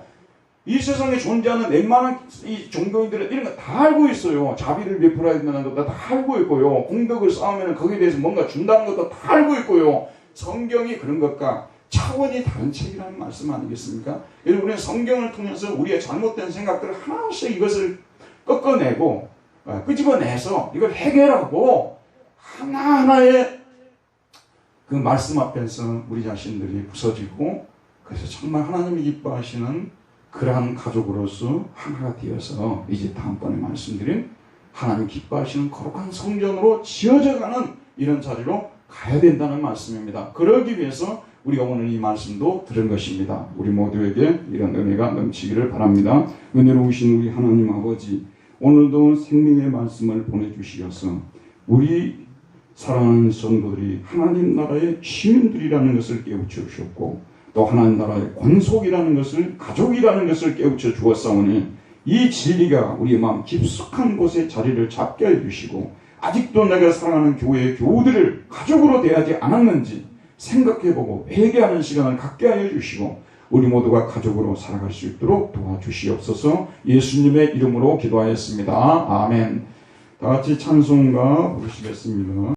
이 세상에 존재하는 웬만한 이 종교인들은 이런 거 다 알고 있어요. 자비를 베풀어야 된다는 것도 다 알고 있고요. 공덕을 쌓으면 거기에 대해서 뭔가 준다는 것도 다 알고 있고요. 성경이 그런 것과 차원이 다른 책이라는 말씀 아니겠습니까? 여러분, 우리는 성경을 통해서 우리의 잘못된 생각들을 하나씩 이것을 꺾어내고 끄집어내서 이걸 해결하고 하나하나의 그 말씀 앞에서 우리 자신들이 부서지고, 그래서 정말 하나님이 기뻐하시는 그러한 가족으로서 하나가 되어서 이제 다음번에 말씀드린 하나님 기뻐하시는 거룩한 성전으로 지어져가는 이런 자리로 가야 된다는 말씀입니다. 그러기 위해서 우리가 오늘 이 말씀도 들은 것입니다. 우리 모두에게 이런 은혜가 넘치기를 바랍니다. 은혜로우신 우리 하나님 아버지, 오늘도 생명의 말씀을 보내주시어서 우리 사랑하는 성도들이 하나님 나라의 시민들이라는 것을 깨우쳐 주셨고, 또 하나님 나라의 권속이라는 것을, 가족이라는 것을 깨우쳐 주었사오니 이 진리가 우리의 마음 깊숙한 곳에 자리를 잡게 해주시고, 아직도 내가 사랑하는 교회의 교우들을 가족으로 대하지 않았는지 생각해보고 회개하는 시간을 갖게 하여 주시고, 우리 모두가 가족으로 살아갈 수 있도록 도와주시옵소서. 예수님의 이름으로 기도하였습니다. 아멘. 다 같이 찬송가 부르시겠습니다.